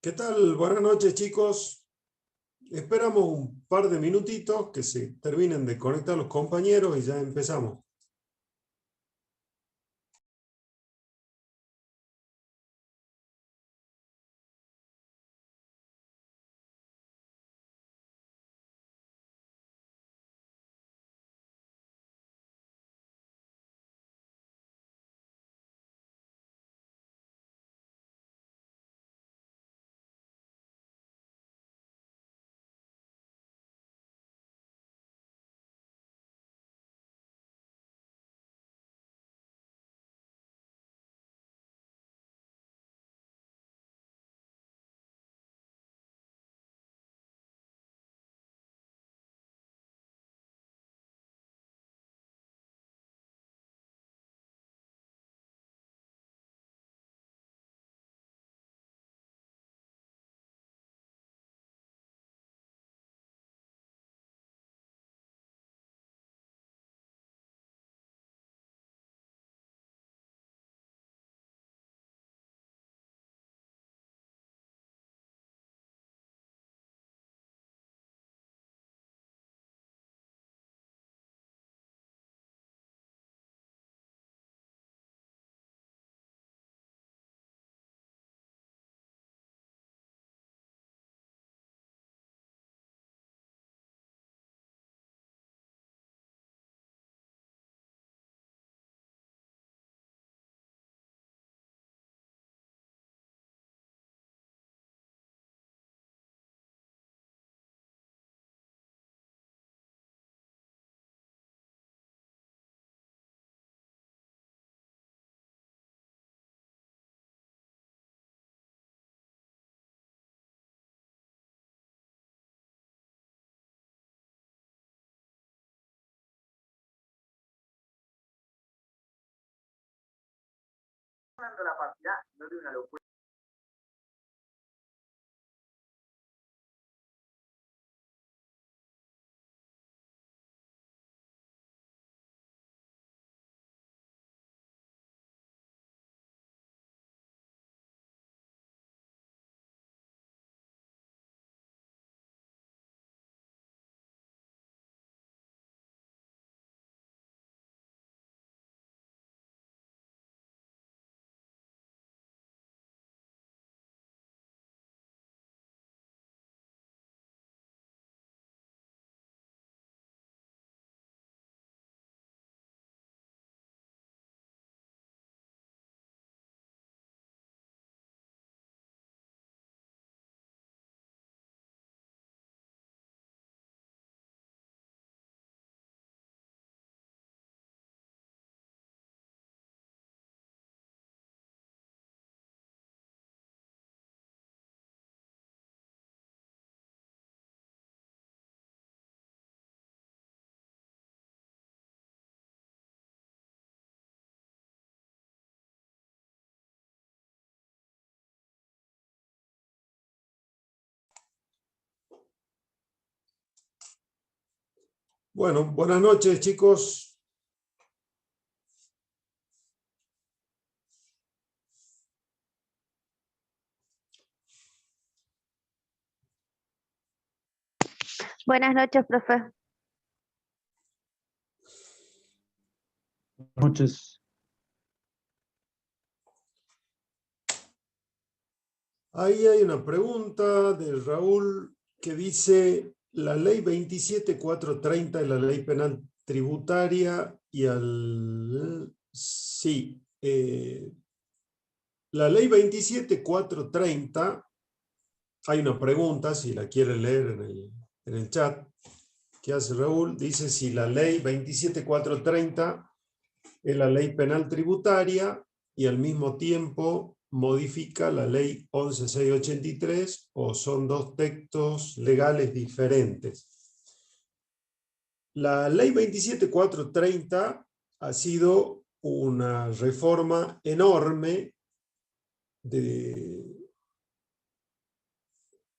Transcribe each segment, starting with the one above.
¿Qué tal? Buenas noches, chicos. Esperamos un par de minutitos que se terminen de conectar los compañeros y ya empezamos. La partida no de una locura. Bueno, buenas noches, chicos. Buenas noches, profe. Noches. Ahí hay una pregunta de Raúl que dice, la ley 27430 es la ley penal tributaria y al... Sí, la ley 27430, hay una pregunta, si la quieren leer en el chat, que hace Raúl, dice si la ley 27430 es la ley penal tributaria y al mismo tiempo modifica la ley 11683 o son dos textos legales diferentes. La ley 27430 ha sido una reforma enorme de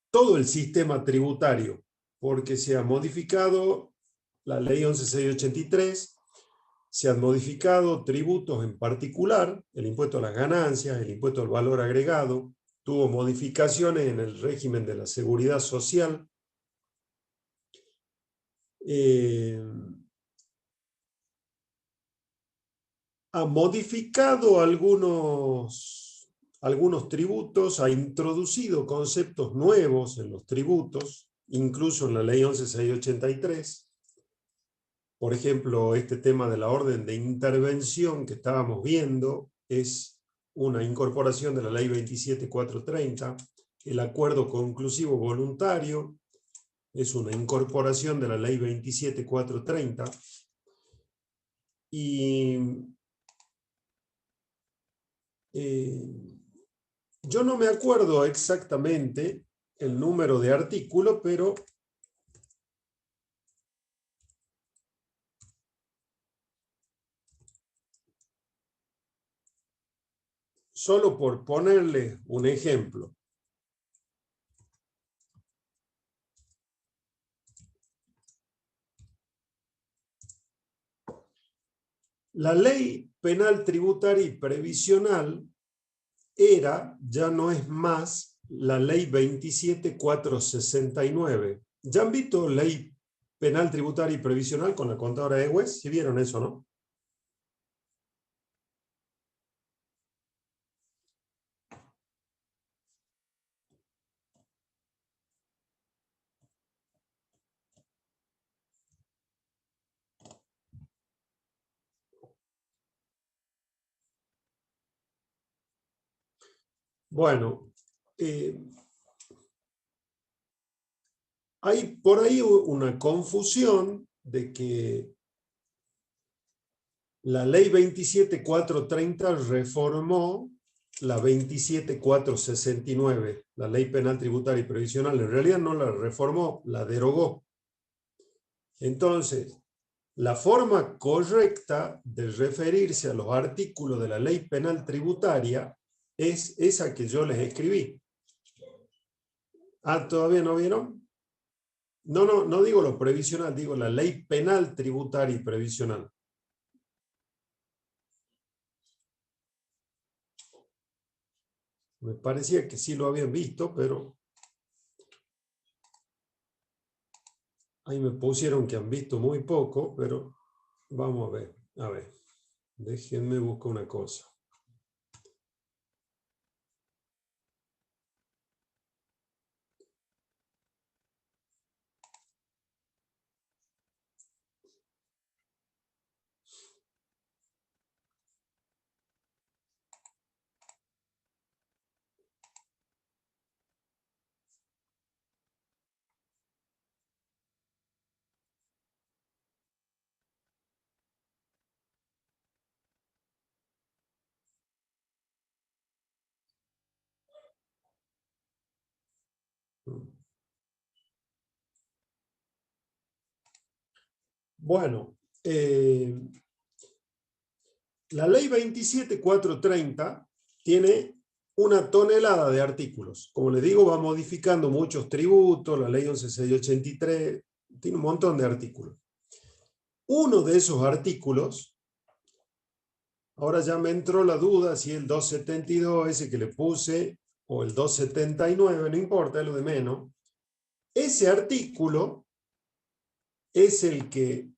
todo el sistema tributario, porque se ha modificado la ley 11683, se han modificado tributos en particular, el impuesto a las ganancias, el impuesto al valor agregado, tuvo modificaciones en el régimen de la seguridad social. Ha modificado algunos tributos, ha introducido conceptos nuevos en los tributos, incluso en la ley 11.683. Por ejemplo, este tema de la orden de intervención que estábamos viendo es una incorporación de la ley 27.430. El acuerdo conclusivo voluntario es una incorporación de la ley 27.430. Y yo no me acuerdo exactamente el número de artículo, pero solo por ponerle un ejemplo. La ley penal tributaria y previsional ya no es más la ley 27.469. ¿Ya han visto ley penal tributaria y previsional con la contadora de West? ¿Sí vieron eso, no? Bueno, hay por ahí una confusión de que la ley 27.430 reformó la 27.469, la ley penal tributaria y previsional. En realidad no la reformó, la derogó. Entonces, la forma correcta de referirse a los artículos de la ley penal tributaria es esa que yo les escribí. Ah, ¿todavía no vieron? No digo lo previsional, digo la ley penal tributaria y previsional. Me parecía que sí lo habían visto, pero ahí me pusieron que han visto muy poco, pero vamos a ver. A ver, déjenme buscar una cosa. Bueno, la ley 27.430 tiene una tonelada de artículos. Como les digo, va modificando muchos tributos, la ley 11.683 tiene un montón de artículos. Uno de esos artículos, ahora ya me entró la duda si el 272, ese que le puse, o el 279, no importa, es lo de menos. Ese artículo es el que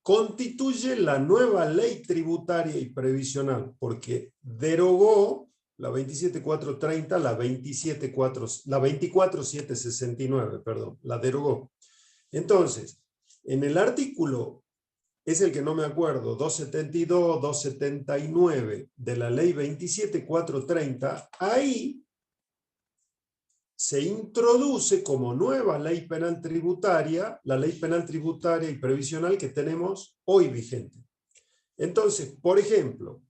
constituye la nueva ley tributaria y previsional, porque derogó la 27.430, la 24.769, perdón, la derogó. Entonces, en el artículo, es el que no me acuerdo, 272, 279 de la ley 27.430, ahí se introduce como nueva ley penal tributaria, la ley penal tributaria y previsional que tenemos hoy vigente. Entonces, por ejemplo,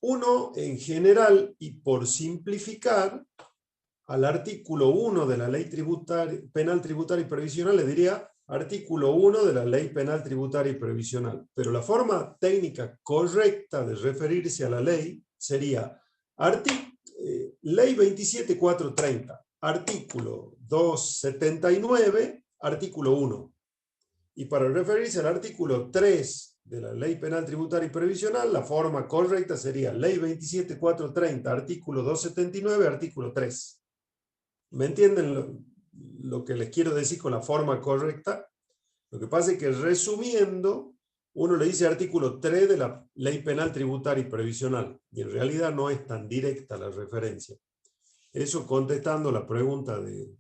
uno en general y por simplificar, al artículo 1 de la ley penal tributaria y previsional le diría artículo 1 de la ley penal tributaria y previsional. Pero la forma técnica correcta de referirse a la ley sería ley 27.430, artículo 279, artículo 1. Y para referirse al artículo 3 de la Ley Penal Tributaria y Previsional, la forma correcta sería Ley 27430, artículo 279, artículo 3. ¿Me entienden lo que les quiero decir con la forma correcta? Lo que pasa es que resumiendo, uno le dice artículo 3 de la Ley Penal Tributaria y Previsional, y en realidad no es tan directa la referencia. Eso contestando la pregunta de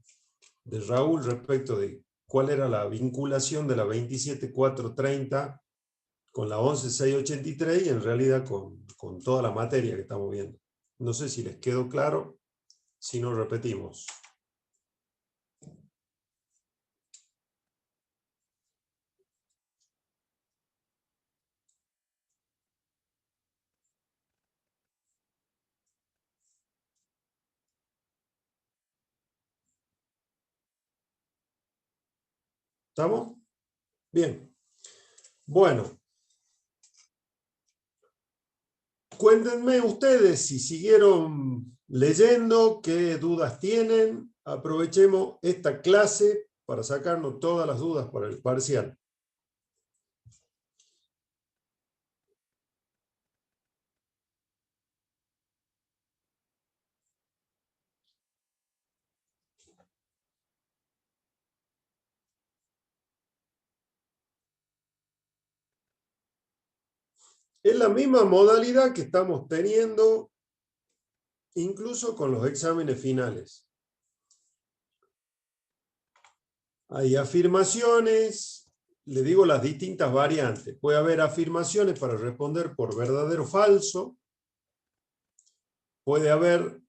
Raúl respecto de cuál era la vinculación de la 27430 con la 11683 y en realidad con toda la materia que estamos viendo. No sé si les quedó claro, si no repetimos. ¿Estamos? Bien. Bueno. Cuéntenme ustedes si siguieron leyendo, qué dudas tienen. Aprovechemos esta clase para sacarnos todas las dudas para el parcial. Es la misma modalidad que estamos teniendo incluso con los exámenes finales. Hay afirmaciones, le digo las distintas variantes. Puede haber afirmaciones para responder por verdadero o falso. Puede haber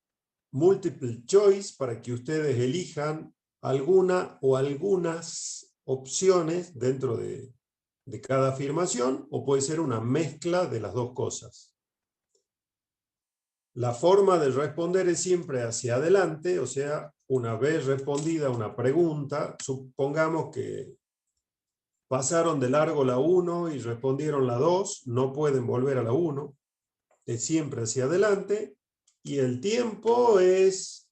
multiple choice para que ustedes elijan alguna o algunas opciones dentro de cada afirmación, o puede ser una mezcla de las dos cosas. La forma de responder es siempre hacia adelante, o sea, una vez respondida una pregunta, supongamos que pasaron de largo la 1 y respondieron la 2, no pueden volver a la 1, es siempre hacia adelante, y el tiempo es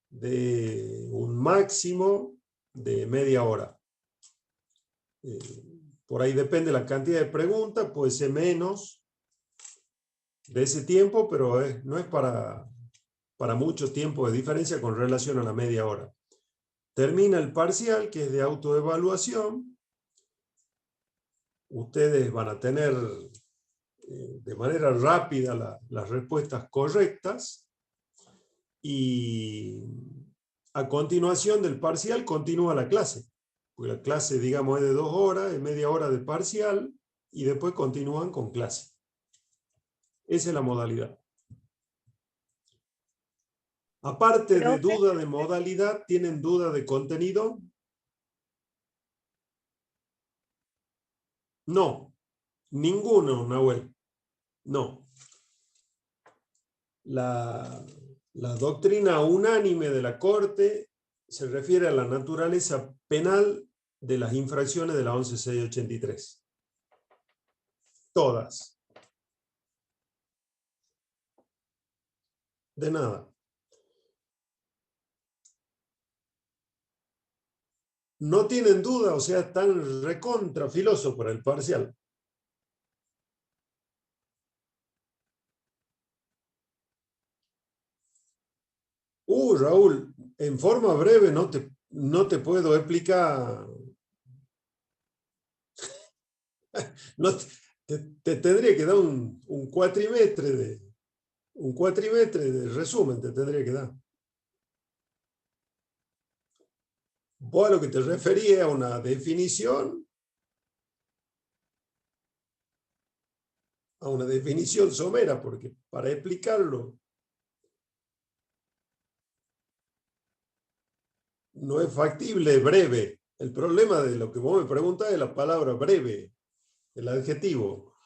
de un máximo de media hora. Por ahí depende la cantidad de preguntas, puede ser menos de ese tiempo, pero no es para mucho tiempo de diferencia con relación a la media hora. Termina el parcial, que es de autoevaluación. Ustedes van a tener de manera rápida las respuestas correctas y a continuación del parcial continúa la clase. Porque la clase, digamos, es de 2 horas, es media hora de parcial y después continúan con clase. Esa es la modalidad. Aparte de duda de modalidad, ¿tienen duda de contenido? No, ninguno, Nahuel. No. La doctrina unánime de la Corte se refiere a la naturaleza penal de las infracciones de la 11683. Todas. De nada. No tienen duda, o sea, están recontra filosos para el parcial. Raúl, en forma breve no te puedo explicar. No te tendría que dar un cuatrimestre de resumen, te tendría que dar. Vos a lo que te referías a una definición, somera, porque para explicarlo no es factible breve. El problema de lo que vos me preguntás es la palabra breve, el adjetivo.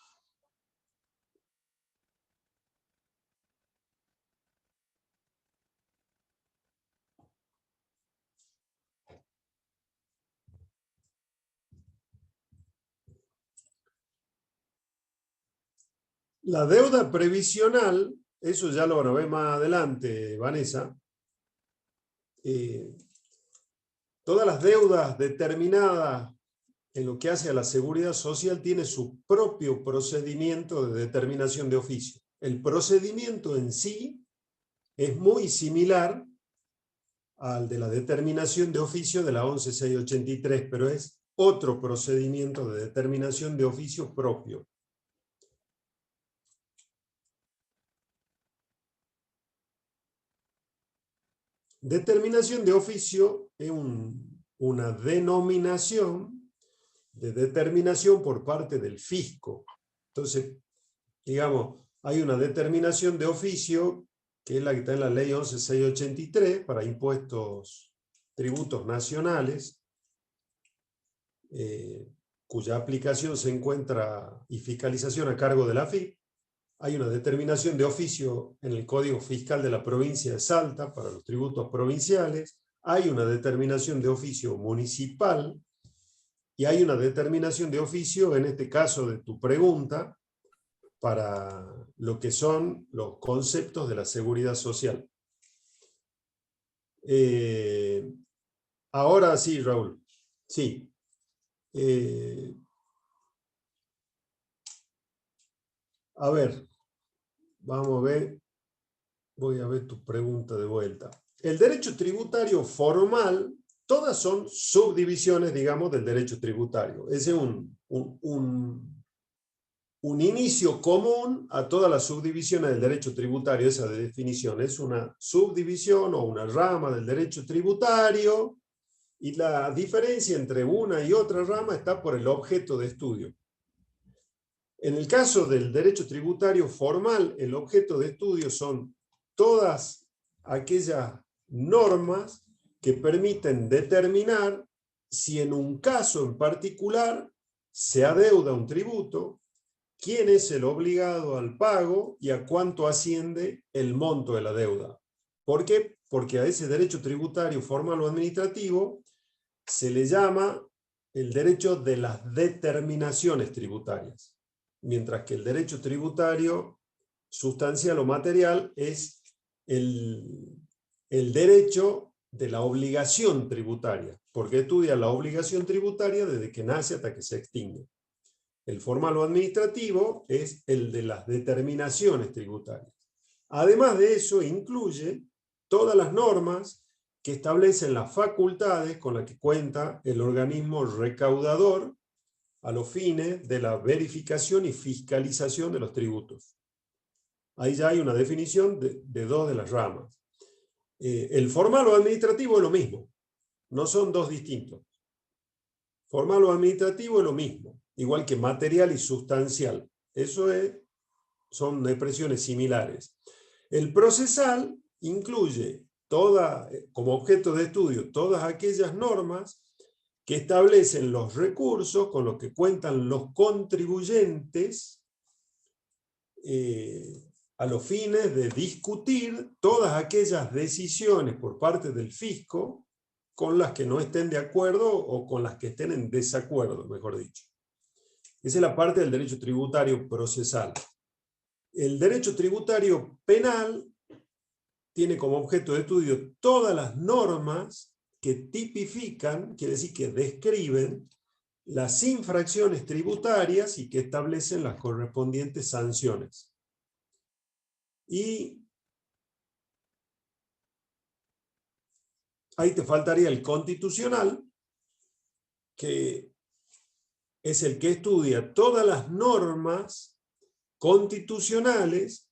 La deuda previsional, eso ya lo van a ver más adelante, Vanessa. Todas las deudas determinadas en lo que hace a la seguridad social, tiene su propio procedimiento de determinación de oficio. El procedimiento en sí es muy similar al de la determinación de oficio de la 11683, pero es otro procedimiento de determinación de oficio propio. Determinación de oficio es una denominación de determinación por parte del fisco. Entonces, digamos, hay una determinación de oficio, que es la que está en la ley 11683, para impuestos, tributos nacionales, cuya aplicación se encuentra y fiscalización a cargo de la AFIP. Hay una determinación de oficio en el Código Fiscal de la provincia de Salta para los tributos provinciales. Hay una determinación de oficio municipal y hay una determinación de oficio, en este caso de tu pregunta, para lo que son los conceptos de la seguridad social. Ahora sí, Raúl. Sí. A ver, vamos a ver. Voy a ver tu pregunta de vuelta. El derecho tributario formal, todas son subdivisiones, digamos, del derecho tributario. Ese es un inicio común a todas las subdivisiones del derecho tributario, esa definición. Es una subdivisión o una rama del derecho tributario, y la diferencia entre una y otra rama está por el objeto de estudio. En el caso del derecho tributario formal, el objeto de estudio son todas aquellas normas que permiten determinar si en un caso en particular se adeuda un tributo, quién es el obligado al pago y a cuánto asciende el monto de la deuda. ¿Por qué? Porque a ese derecho tributario formal o administrativo se le llama el derecho de las determinaciones tributarias, mientras que el derecho tributario sustancial o material es el derecho de la obligación tributaria, porque estudia la obligación tributaria desde que nace hasta que se extingue. El formal o administrativo es el de las determinaciones tributarias. Además de eso, incluye todas las normas que establecen las facultades con las que cuenta el organismo recaudador a los fines de la verificación y fiscalización de los tributos. Ahí ya hay una definición de dos de las ramas. El formal o administrativo es lo mismo, no son dos distintos. Formal o administrativo es lo mismo, igual que material y sustancial. Eso son expresiones similares. El procesal incluye como objeto de estudio todas aquellas normas que establecen los recursos con los que cuentan los contribuyentes a los fines de discutir todas aquellas decisiones por parte del fisco con las que no estén de acuerdo o con las que estén en desacuerdo, mejor dicho. Esa es la parte del derecho tributario procesal. El derecho tributario penal tiene como objeto de estudio todas las normas que tipifican, quiere decir que describen, las infracciones tributarias y que establecen las correspondientes sanciones. Y ahí te faltaría el constitucional, que es el que estudia todas las normas constitucionales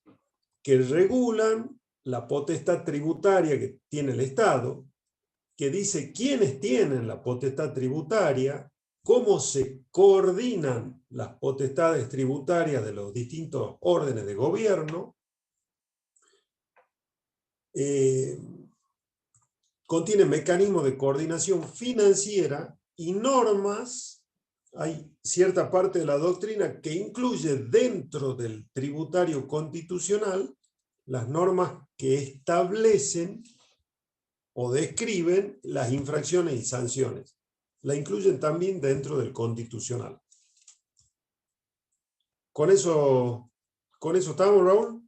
que regulan la potestad tributaria que tiene el Estado, que dice quiénes tienen la potestad tributaria, cómo se coordinan las potestades tributarias de los distintos órdenes de gobierno, contiene mecanismos de coordinación financiera y normas. Hay cierta parte de la doctrina que incluye dentro del tributario constitucional las normas que establecen o describen las infracciones y sanciones. La incluyen también dentro del constitucional. ¿Con eso estamos, Raúl?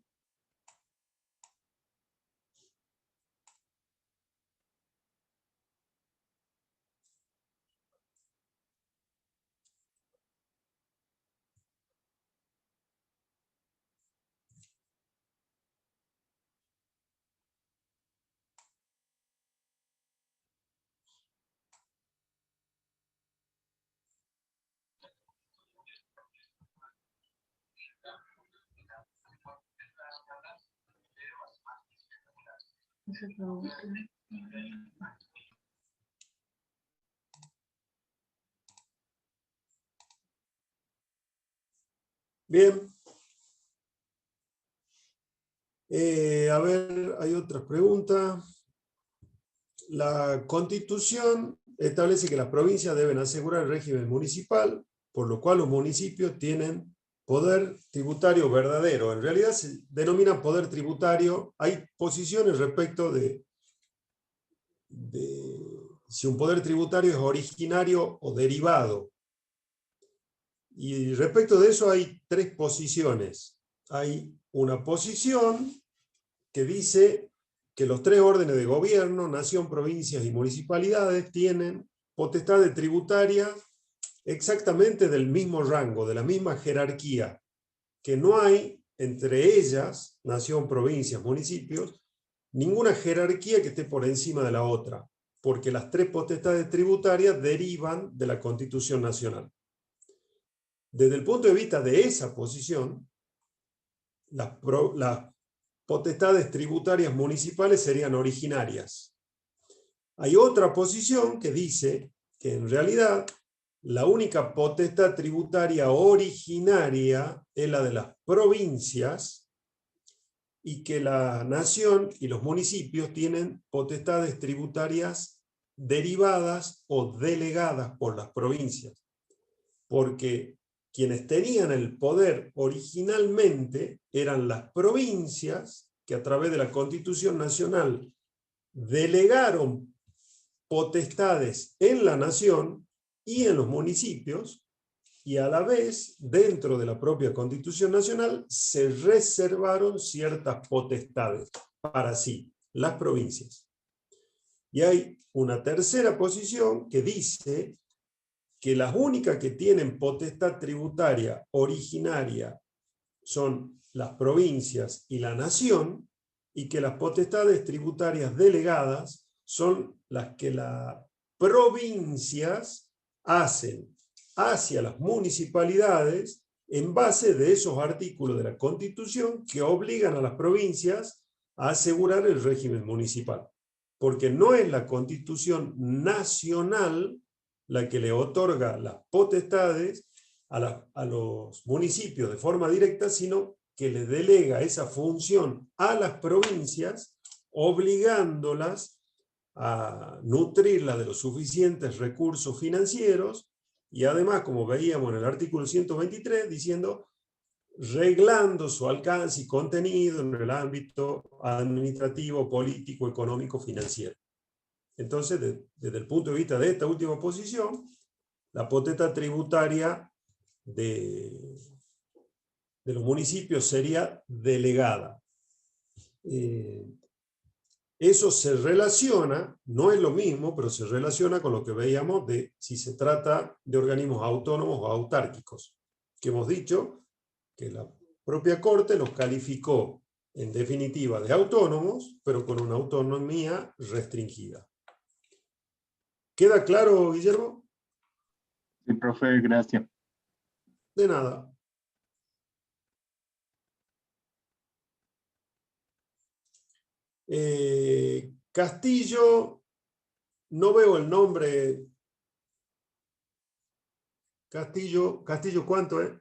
Bien. A ver, hay otras preguntas. La Constitución establece que las provincias deben asegurar el régimen municipal, por lo cual los municipios tienen poder tributario verdadero. En realidad se denomina poder tributario. Hay posiciones respecto de si un poder tributario es originario o derivado. Y respecto de eso hay tres posiciones. Hay una posición que dice que los tres órdenes de gobierno, nación, provincias y municipalidades, tienen potestades tributarias exactamente del mismo rango, de la misma jerarquía, que no hay entre ellas, nación, provincias, municipios, ninguna jerarquía que esté por encima de la otra, porque las tres potestades tributarias derivan de la Constitución Nacional. Desde el punto de vista de esa posición, las potestades tributarias municipales serían originarias. Hay otra posición que dice que en realidad la única potestad tributaria originaria es la de las provincias y que la nación y los municipios tienen potestades tributarias derivadas o delegadas por las provincias. Porque quienes tenían el poder originalmente eran las provincias que a través de la Constitución Nacional delegaron potestades en la nación y en los municipios, y a la vez, dentro de la propia Constitución Nacional, se reservaron ciertas potestades para sí, las provincias. Y hay una tercera posición que dice que las únicas que tienen potestad tributaria originaria son las provincias y la nación, y que las potestades tributarias delegadas son las que las provincias hacen hacia las municipalidades en base de esos artículos de la Constitución que obligan a las provincias a asegurar el régimen municipal. Porque no es la Constitución Nacional la que le otorga las potestades a los municipios de forma directa, sino que le delega esa función a las provincias, obligándolas a nutrirlas de los suficientes recursos financieros y además, como veíamos en el artículo 123, diciendo, reglando su alcance y contenido en el ámbito administrativo, político, económico, financiero. Entonces, desde el punto de vista de esta última posición, la potestad tributaria de los municipios sería delegada. Eso se relaciona, no es lo mismo, pero se relaciona con lo que veíamos de si se trata de organismos autónomos o autárquicos, que hemos dicho que la propia Corte los calificó en definitiva de autónomos, pero con una autonomía restringida. ¿Queda claro, Guillermo? Sí, profe, gracias. De nada. Castillo, no veo el nombre. Castillo, ¿cuánto es?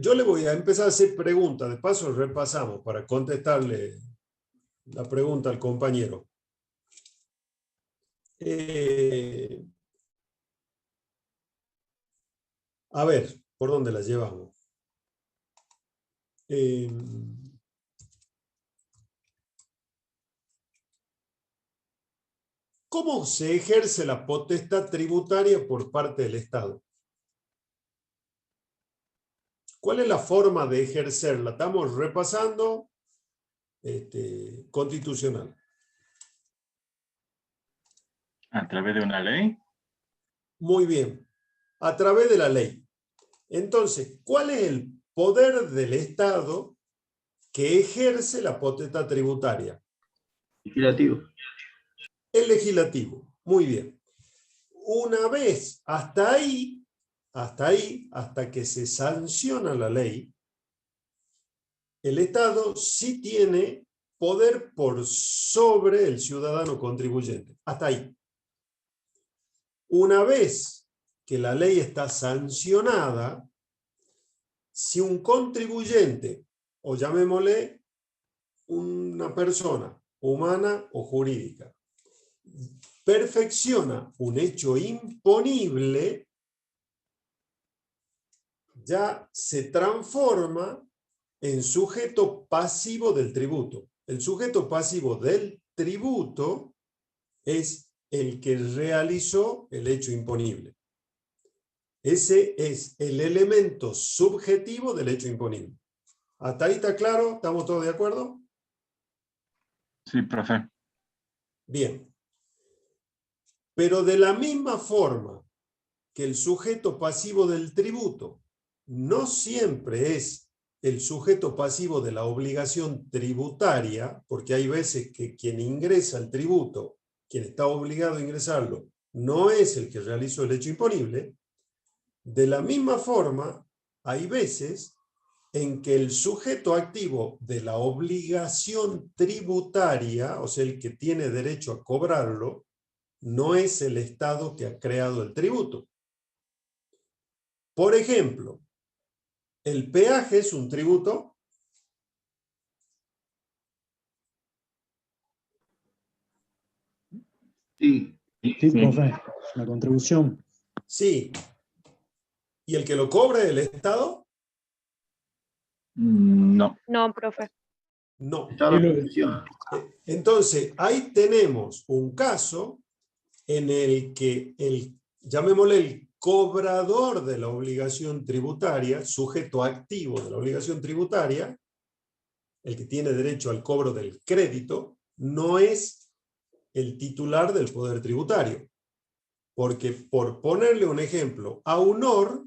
Yo le voy a empezar a hacer preguntas, de paso repasamos para contestarle la pregunta al compañero. A ver, ¿por dónde la llevamos? ¿Cómo se ejerce la potestad tributaria por parte del Estado? ¿Cuál es la forma de ejercerla? Estamos repasando constitucional. ¿A través de una ley? Muy bien. A través de la ley. Entonces, ¿cuál es el poder del Estado que ejerce la potestad tributaria? Legislativo. El legislativo. Muy bien. una vez, hasta ahí, hasta que se sanciona la ley, el Estado sí tiene poder por sobre el ciudadano contribuyente. Hasta ahí. Una vez que la ley está sancionada, si un contribuyente, o llamémosle una persona humana o jurídica, perfecciona un hecho imponible, ya se transforma en sujeto pasivo del tributo. El sujeto pasivo del tributo es el que realizó el hecho imponible. Ese es el elemento subjetivo del hecho imponible. ¿Hasta ahí está claro? ¿Estamos todos de acuerdo? Sí, profe. Bien. Pero de la misma forma que el sujeto pasivo del tributo no siempre es el sujeto pasivo de la obligación tributaria, porque hay veces que quien ingresa el tributo, quien está obligado a ingresarlo, no es el que realizó el hecho imponible. De la misma forma, hay veces en que el sujeto activo de la obligación tributaria, o sea, el que tiene derecho a cobrarlo, no es el Estado que ha creado el tributo. Por ejemplo, ¿el peaje es un tributo? Sí. Sí, profe, la contribución. Sí. ¿Y el que lo cobra es el Estado? No. No, profe. No. Está la función. Entonces, ahí tenemos un caso en el que llamémosle el cobrador de la obligación tributaria, sujeto activo de la obligación tributaria, el que tiene derecho al cobro del crédito, no es el titular del poder tributario. Porque, por ponerle un ejemplo, AUNOR,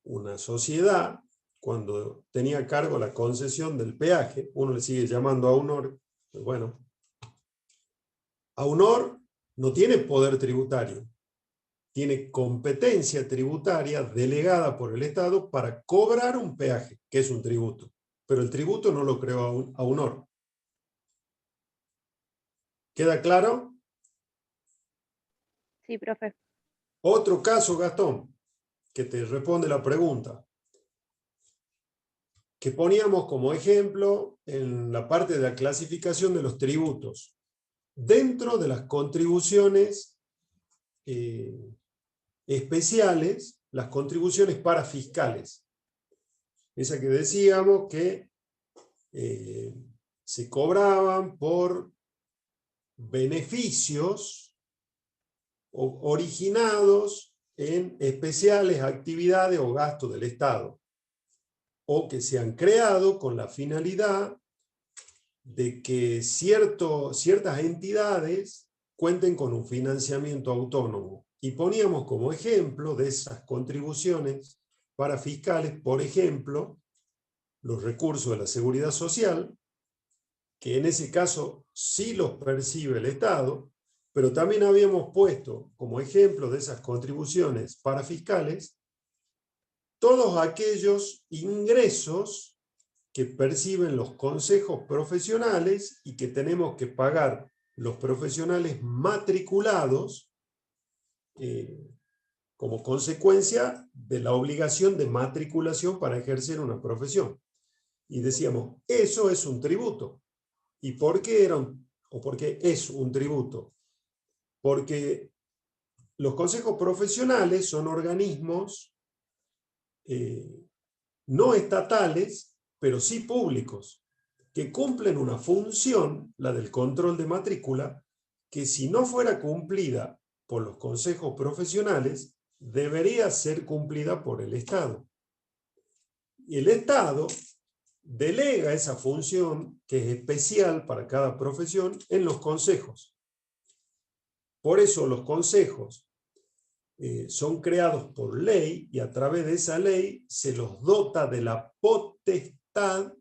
una sociedad, cuando tenía a cargo la concesión del peaje, uno le sigue llamando AUNOR, pues bueno, AUNOR no tiene poder tributario, tiene competencia tributaria delegada por el Estado para cobrar un peaje, que es un tributo. Pero el tributo no lo creó AUNOR. ¿Queda claro? Sí, profe. Otro caso, Gastón, que te responde la pregunta, que poníamos como ejemplo en la parte de la clasificación de los tributos. Dentro de las contribuciones especiales, las contribuciones parafiscales. Esa que decíamos que se cobraban por beneficios originados en especiales actividades o gastos del Estado, o que se han creado con la finalidad de que ciertas entidades cuenten con un financiamiento autónomo. Y poníamos como ejemplo de esas contribuciones parafiscales, por ejemplo, los recursos de la seguridad social, que en ese caso sí los percibe el Estado, pero también habíamos puesto como ejemplo de esas contribuciones parafiscales todos aquellos ingresos que perciben los consejos profesionales y que tenemos que pagar los profesionales matriculados como consecuencia de la obligación de matriculación para ejercer una profesión. Y decíamos, eso es un tributo. ¿Y por qué por qué es un tributo? Porque los consejos profesionales son organismos no estatales, pero sí públicos, que cumplen una función, la del control de matrícula, que si no fuera cumplida por los consejos profesionales, debería ser cumplida por el Estado. Y el Estado delega esa función, que es especial para cada profesión, en los consejos. Por eso los consejos son creados por ley y a través de esa ley se los dota de la potestad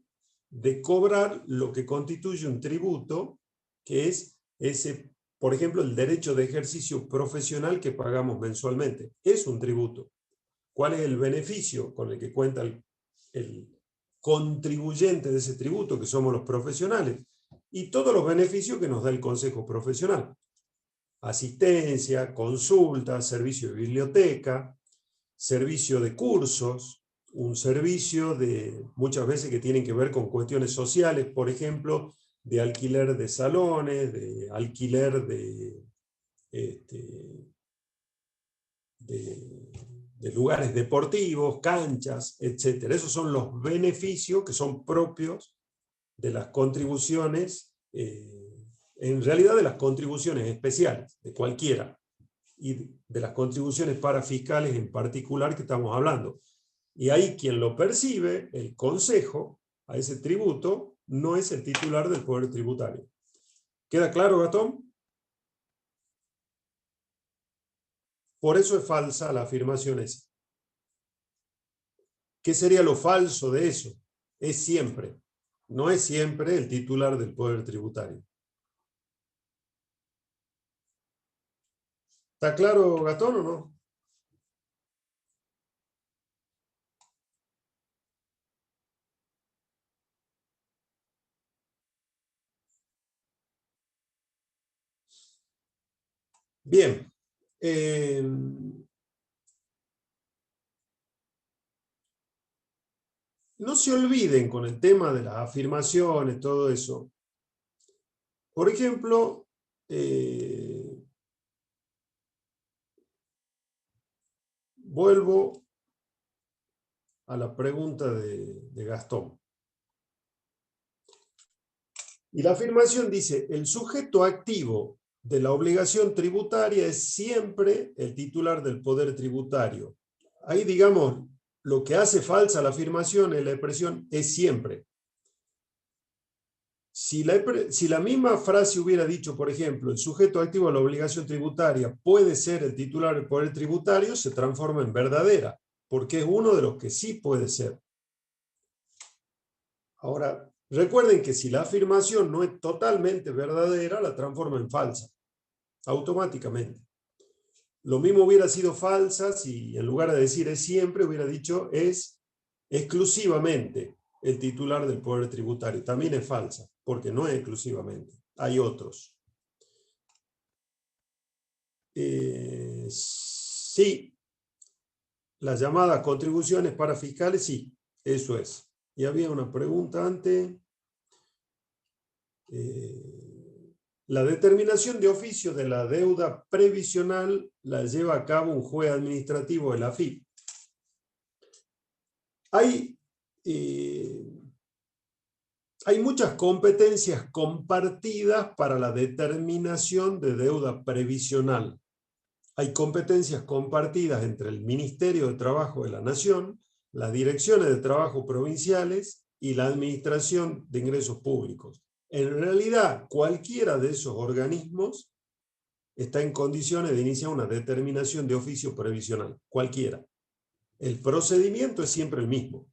de cobrar lo que constituye un tributo, que es ese Por ejemplo, el derecho de ejercicio profesional que pagamos mensualmente. Es un tributo. ¿Cuál es el beneficio con el que cuenta el contribuyente de ese tributo, que somos los profesionales? Y todos los beneficios que nos da el Consejo Profesional. Asistencia, consulta, servicio de biblioteca, servicio de cursos, un servicio de muchas veces que tienen que ver con cuestiones sociales, por ejemplo, de alquiler de salones, de alquiler de lugares deportivos, canchas, etc. Esos son los beneficios que son propios de las contribuciones, en realidad de las contribuciones especiales, de cualquiera, y de las contribuciones parafiscales en particular que estamos hablando. Y ahí quien lo percibe, el Consejo, a ese tributo, no es el titular del poder tributario. ¿Queda claro, Gastón? Por eso es falsa la afirmación esa. ¿Qué sería lo falso de eso? Es siempre. No es siempre el titular del poder tributario. ¿Está claro, Gastón, o no? Bien. No se olviden con el tema de las afirmaciones, todo eso. Por ejemplo, vuelvo a la pregunta de Gastón. Y la afirmación dice, el sujeto activo de la obligación tributaria es siempre el titular del poder tributario. Ahí, digamos, lo que hace falsa la afirmación es la expresión es siempre. Si la misma frase hubiera dicho, por ejemplo, el sujeto activo de la obligación tributaria puede ser el titular del poder tributario, se transforma en verdadera, porque es uno de los que sí puede ser. Ahora, recuerden que si la afirmación no es totalmente verdadera, la transforma en falsa, automáticamente. Lo mismo hubiera sido falsa si en lugar de decir es siempre, hubiera dicho es exclusivamente el titular del poder tributario. También es falsa, porque no es exclusivamente. Hay otros. Sí, las llamadas contribuciones parafiscales, sí, eso es. Y había una pregunta antes. La determinación de oficio de la deuda previsional la lleva a cabo un juez administrativo de la AFIP. Hay muchas competencias compartidas para la determinación de deuda previsional. Hay competencias compartidas entre el Ministerio de Trabajo de la Nación, las direcciones de trabajo provinciales y la Administración de Ingresos Públicos. En realidad, cualquiera de esos organismos está en condiciones de iniciar una determinación de oficio previsional. Cualquiera. El procedimiento es siempre el mismo.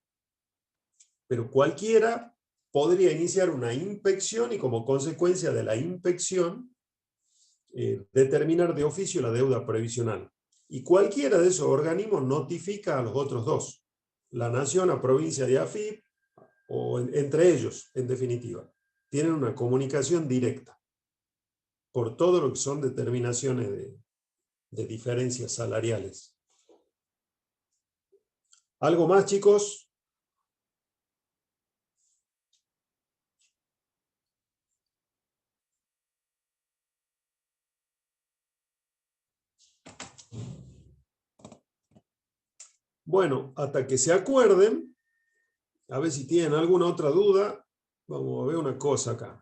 Pero cualquiera podría iniciar una inspección y como consecuencia de la inspección determinar de oficio la deuda previsional. Y cualquiera de esos organismos notifica a los otros dos. La Nación, la provincia y AFIP, o entre ellos, en definitiva. Tienen una comunicación directa por todo lo que son determinaciones de diferencias salariales. ¿Algo más, chicos? Bueno, hasta que se acuerden, a ver si tienen alguna otra duda, vamos a ver una cosa acá.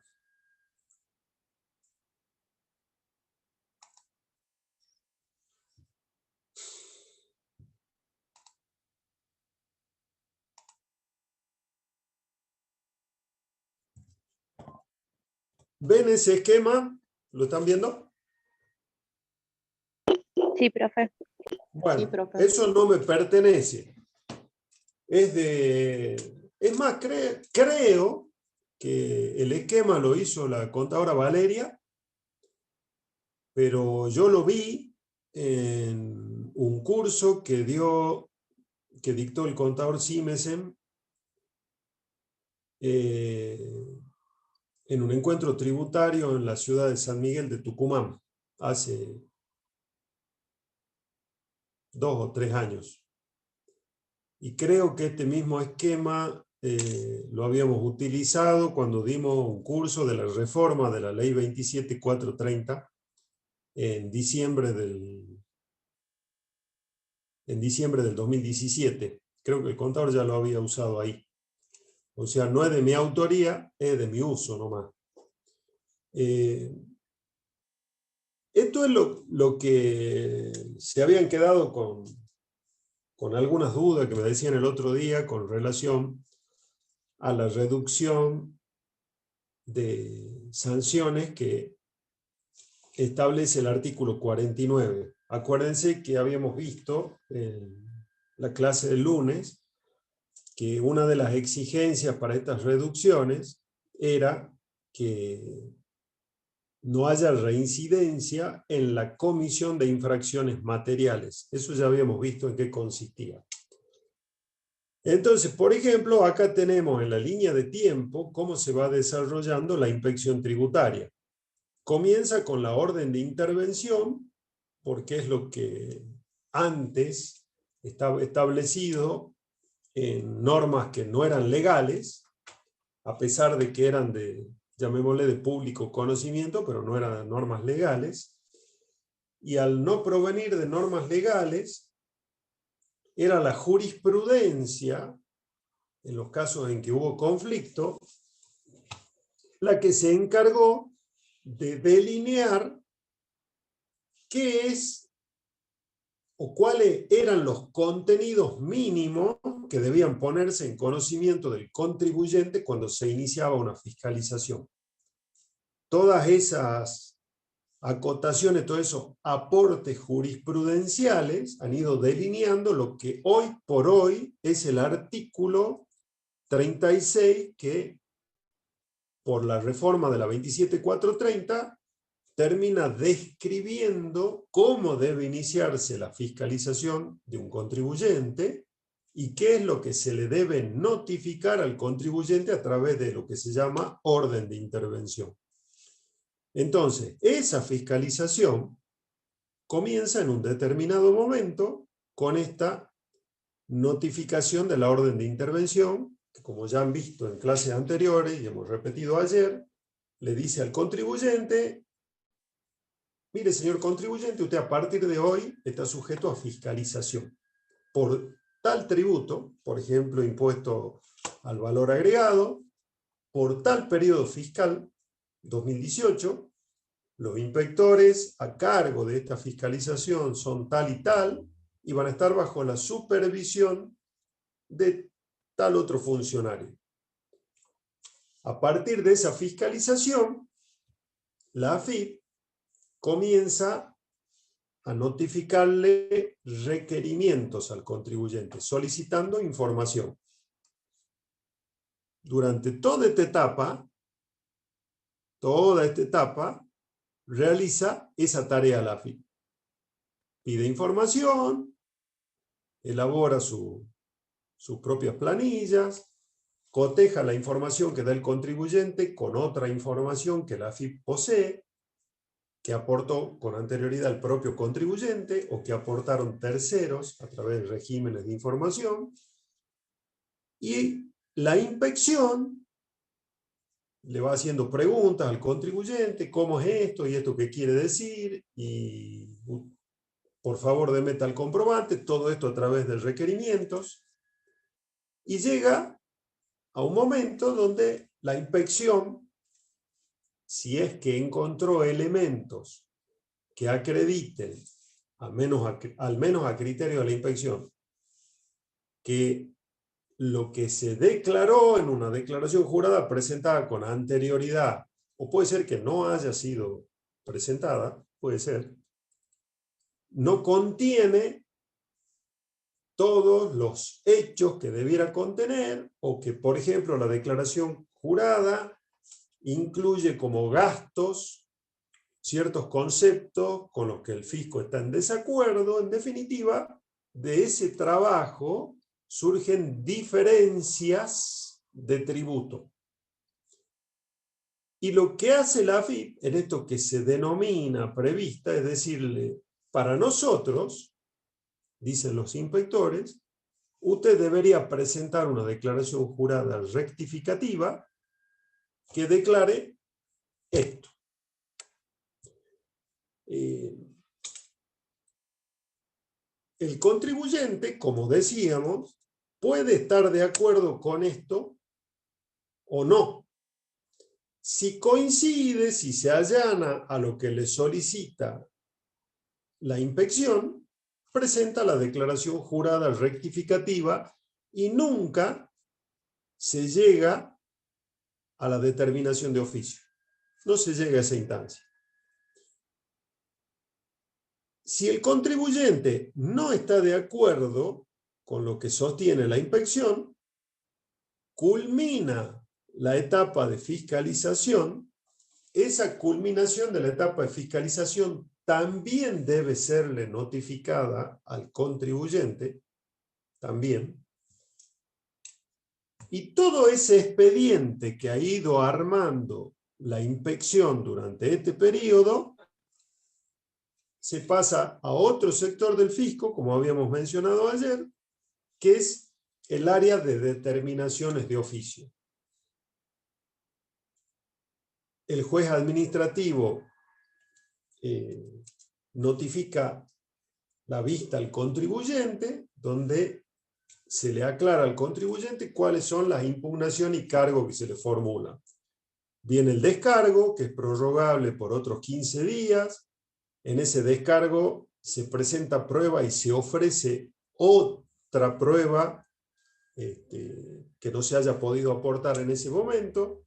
¿Ven ese esquema? ¿Lo están viendo? Sí, profe. Bueno, Sí, profe. eso no me pertenece. Es más, creo que el esquema lo hizo la contadora Valeria pero yo lo vi en un curso que dictó el contador Simesen en un encuentro tributario en la ciudad de San Miguel de Tucumán, hace 2 o 3 años. Y creo que este mismo esquema lo habíamos utilizado cuando dimos un curso de la reforma de la ley 27430 en diciembre del 2017. Creo que el contador ya lo había usado ahí. O sea, no es de mi autoría, es de mi uso nomás. Esto es lo que se habían quedado con algunas dudas que me decían el otro día con relación a la reducción de sanciones que establece el artículo 49. Acuérdense que habíamos visto en la clase del lunes que una de las exigencias para estas reducciones era que no haya reincidencia en la comisión de infracciones materiales. Eso ya habíamos visto en qué consistía. Entonces, por ejemplo, acá tenemos en la línea de tiempo cómo se va desarrollando la inspección tributaria. Comienza con la orden de intervención, porque es lo que antes estaba establecido en normas que no eran legales, a pesar de que eran llamémosle de público conocimiento, pero no eran normas legales. Y al no provenir de normas legales, era la jurisprudencia, en los casos en que hubo conflicto, la que se encargó de delinear qué es o cuáles eran los contenidos mínimos que debían ponerse en conocimiento del contribuyente cuando se iniciaba una fiscalización. Todas esas acotaciones, todos esos aportes jurisprudenciales han ido delineando lo que hoy por hoy es el artículo 36 que, por la reforma de la 27430, termina describiendo cómo debe iniciarse la fiscalización de un contribuyente y qué es lo que se le debe notificar al contribuyente a través de lo que se llama orden de intervención. Entonces, esa fiscalización comienza en un determinado momento con esta notificación de la orden de intervención, que como ya han visto en clases anteriores y hemos repetido ayer, le dice al contribuyente: mire, señor contribuyente, usted a partir de hoy está sujeto a fiscalización por tal tributo, por ejemplo, impuesto al valor agregado, por tal periodo fiscal, 2018, los inspectores a cargo de esta fiscalización son tal y van a estar bajo la supervisión de tal otro funcionario. A partir de esa fiscalización, la AFIP comienza a notificarle requerimientos al contribuyente, solicitando información. Durante toda esta etapa, realiza esa tarea la AFIP. Pide información, elabora sus propias planillas, coteja la información que da el contribuyente con otra información que la AFIP posee, que aportó con anterioridad el propio contribuyente o que aportaron terceros a través de regímenes de información. Y la inspección le va haciendo preguntas al contribuyente: ¿cómo es esto? ¿Y esto qué quiere decir? Y por favor deme tal comprobante. Todo esto a través de requerimientos. Y llega a un momento donde la inspección, si es que encontró elementos que acrediten, al menos a criterio de la inspección, que lo que se declaró en una declaración jurada presentada con anterioridad, o puede ser que no haya sido presentada, puede ser, no contiene todos los hechos que debiera contener, o que, por ejemplo, la declaración jurada incluye como gastos ciertos conceptos con los que el fisco está en desacuerdo. En definitiva, de ese trabajo surgen diferencias de tributo. Y lo que hace la AFIP en esto que se denomina prevista es decirle, para nosotros, dicen los inspectores, usted debería presentar una declaración jurada rectificativa que declare esto. El contribuyente, como decíamos, puede estar de acuerdo con esto o no. Si coincide, si se allana a lo que le solicita la inspección, presenta la declaración jurada rectificativa y nunca se llega a la determinación de oficio. No se llega a esa instancia. Si el contribuyente no está de acuerdo con lo que sostiene la inspección, culmina la etapa de fiscalización. Esa culminación de la etapa de fiscalización también debe serle notificada al contribuyente, también. Y todo ese expediente que ha ido armando la inspección durante este periodo se pasa a otro sector del fisco, como habíamos mencionado ayer, que es el área de determinaciones de oficio. El juez administrativo notifica la vista al contribuyente, donde se le aclara al contribuyente cuáles son las impugnaciones y cargos que se le formulan. Viene el descargo, que es prorrogable por otros 15 días. En ese descargo se presenta prueba y se ofrece otra prueba que no se haya podido aportar en ese momento.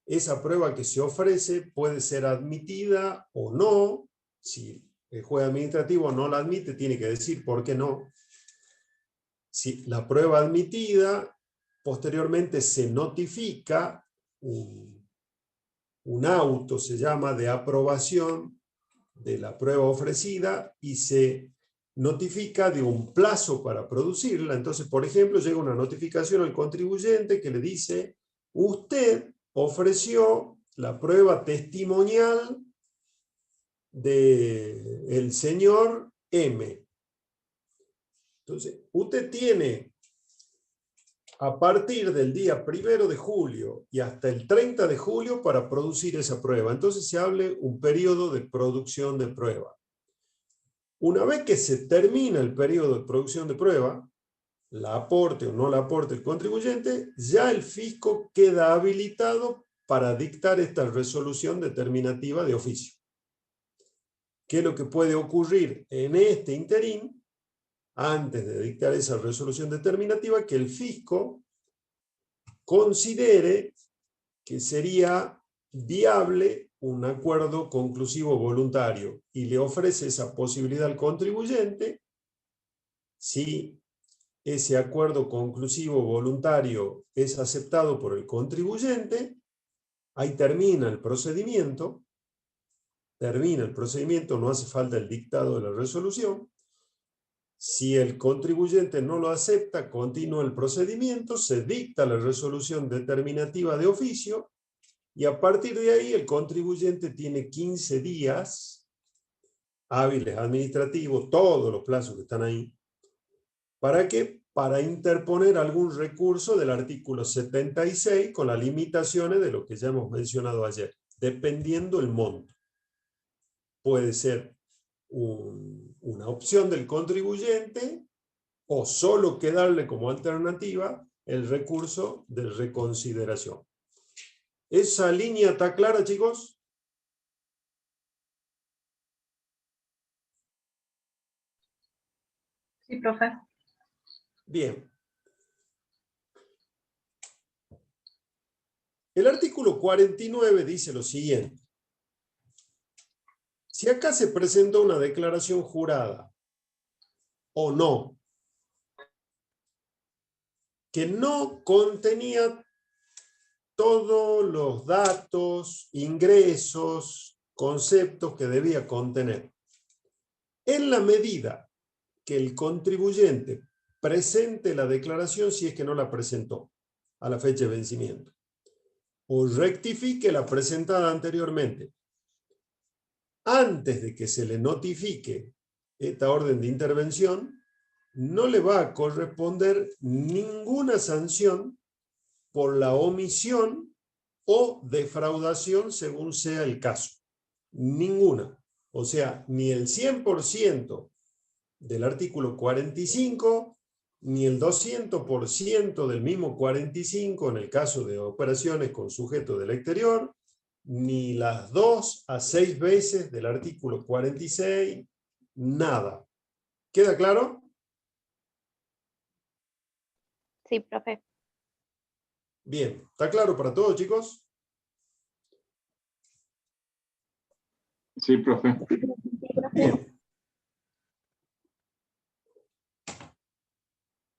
Esa prueba que se ofrece puede ser admitida o no. Si el juez administrativo no la admite, tiene que decir por qué no. Si la prueba admitida, posteriormente se notifica un auto, se llama, de aprobación de la prueba ofrecida y se notifica de un plazo para producirla. Entonces, por ejemplo, llega una notificación al contribuyente que le dice: usted ofreció la prueba testimonial del señor M. Entonces, usted tiene a partir del día 1 de julio y hasta el 30 de julio para producir esa prueba. Entonces se hable un periodo de producción de prueba. Una vez que se termina el periodo de producción de prueba, la aporte o no la aporte el contribuyente, ya el fisco queda habilitado para dictar esta resolución determinativa de oficio. ¿Qué es lo que puede ocurrir en este interín? Antes de dictar esa resolución determinativa, que el fisco considere que sería viable un acuerdo conclusivo voluntario y le ofrece esa posibilidad al contribuyente. Si ese acuerdo conclusivo voluntario es aceptado por el contribuyente, ahí termina el procedimiento. Termina el procedimiento, no hace falta el dictado de la resolución. Si el contribuyente no lo acepta, continúa el procedimiento, se dicta la resolución determinativa de oficio y a partir de ahí el contribuyente tiene 15 días hábiles administrativos, todos los plazos que están ahí. ¿Para qué? Para interponer algún recurso del artículo 76 con las limitaciones de lo que ya hemos mencionado ayer, dependiendo el monto. Puede ser una opción del contribuyente o solo quedarle como alternativa el recurso de reconsideración. ¿Esa línea está clara, chicos? Sí, profe. Bien. El artículo 49 dice lo siguiente. Si acá se presentó una declaración jurada o no, que no contenía todos los datos, ingresos, conceptos que debía contener. En la medida que el contribuyente presente la declaración, si es que no la presentó a la fecha de vencimiento, o rectifique la presentada anteriormente, antes de que se le notifique esta orden de intervención, no le va a corresponder ninguna sanción por la omisión o defraudación según sea el caso. Ninguna. O sea, ni el 100% del artículo 45, ni el 200% del mismo 45 en el caso de operaciones con sujeto del exterior, ni las 2 a 6 veces del artículo 46, nada. ¿Queda claro? Sí, profe. Bien, ¿está claro para todos, chicos? Sí, profe. Bien.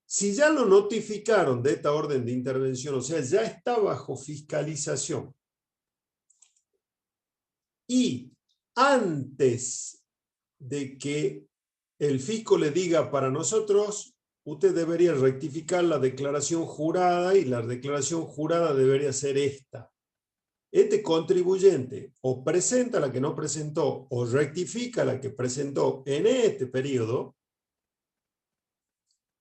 Si ya lo notificaron de esta orden de intervención, o sea, ya está bajo fiscalización, y antes de que el fisco le diga para nosotros, usted debería rectificar la declaración jurada y la declaración jurada debería ser esta. Este contribuyente o presenta la que no presentó o rectifica la que presentó en este periodo,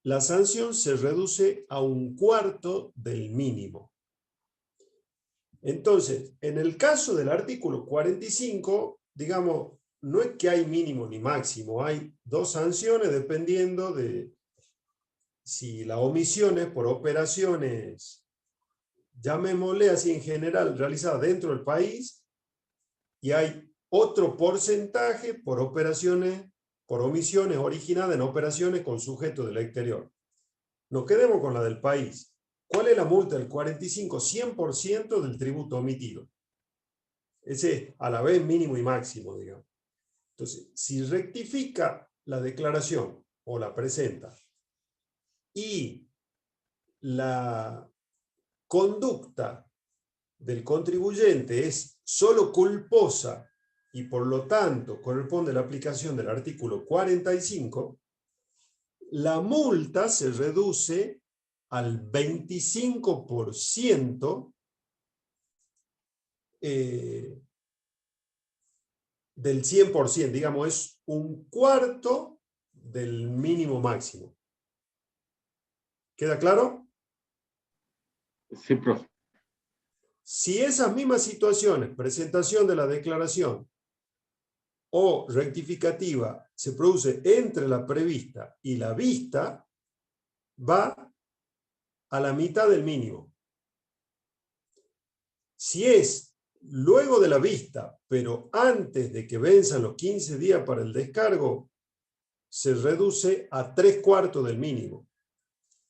la sanción se reduce a 1/4 del mínimo. Entonces, en el caso del artículo 45, digamos, no es que hay mínimo ni máximo, hay 2 sanciones dependiendo de si la omisión es por operaciones, llamémosle así en general, realizadas dentro del país, y hay otro porcentaje por operaciones, por omisiones originadas en operaciones con sujeto del exterior. Nos quedemos con la del país. ¿Cuál es la multa del 45? 100% del tributo omitido. Ese es a la vez mínimo y máximo, digamos. Entonces, si rectifica la declaración o la presenta y la conducta del contribuyente es solo culposa y por lo tanto corresponde a la aplicación del artículo 45, la multa se reduce al 25% del 100%, digamos, es 1/4 del mínimo máximo. ¿Queda claro? Sí, profe. Si esas mismas situaciones, presentación de la declaración o rectificativa, se produce entre la prevista y la vista, va a la mitad del mínimo. Si es luego de la vista, pero antes de que venzan los 15 días para el descargo, se reduce a 3/4 del mínimo.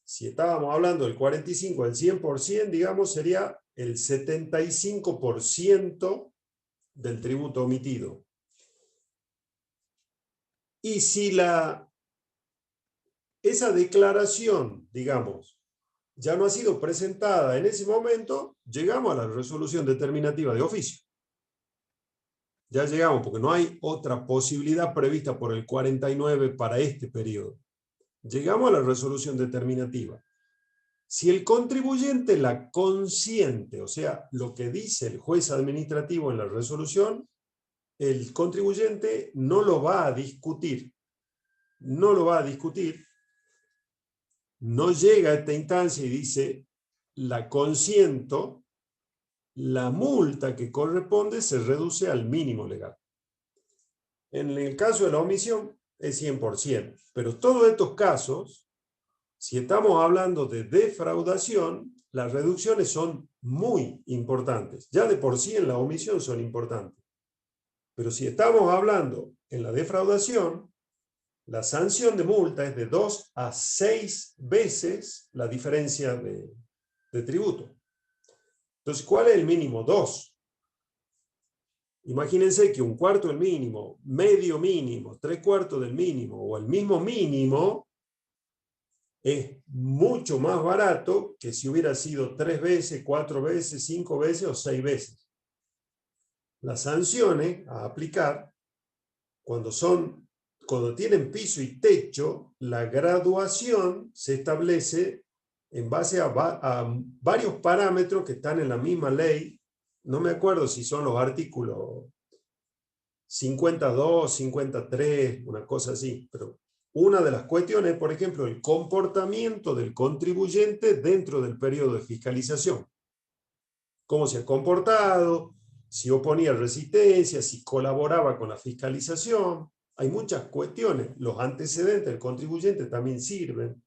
Si estábamos hablando del 45 al 100%, digamos, sería el 75% del tributo omitido. Y si esa declaración, digamos, ya no ha sido presentada en ese momento, llegamos a la resolución determinativa de oficio. Ya llegamos, porque no hay otra posibilidad prevista por el 49 para este periodo. Llegamos a la resolución determinativa. Si el contribuyente la consiente, o sea, lo que dice el juez administrativo en la resolución, el contribuyente no lo va a discutir. No lo va a discutir. No llega a esta instancia y dice, la consiento, la multa que corresponde se reduce al mínimo legal. En el caso de la omisión es 100%, pero todos estos casos, si estamos hablando de defraudación, las reducciones son muy importantes. Ya de por sí en la omisión son importantes. Pero si estamos hablando en la defraudación, la sanción de multa es de 2 a 6 veces la diferencia de tributo. Entonces, ¿cuál es el mínimo? 2. Imagínense que 1/4 del mínimo, medio mínimo, 3/4 del mínimo o el mismo mínimo es mucho más barato que si hubiera sido 3 veces, 4 veces, 5 veces o 6 veces. Las sanciones a aplicar, cuando tienen piso y techo, la graduación se establece en base a varios parámetros que están en la misma ley. No me acuerdo si son los artículos 52, 53, una cosa así, pero una de las cuestiones, por ejemplo, el comportamiento del contribuyente dentro del periodo de fiscalización. Cómo se ha comportado, si oponía resistencia, si colaboraba con la fiscalización. Hay muchas cuestiones. Los antecedentes del contribuyente también sirven.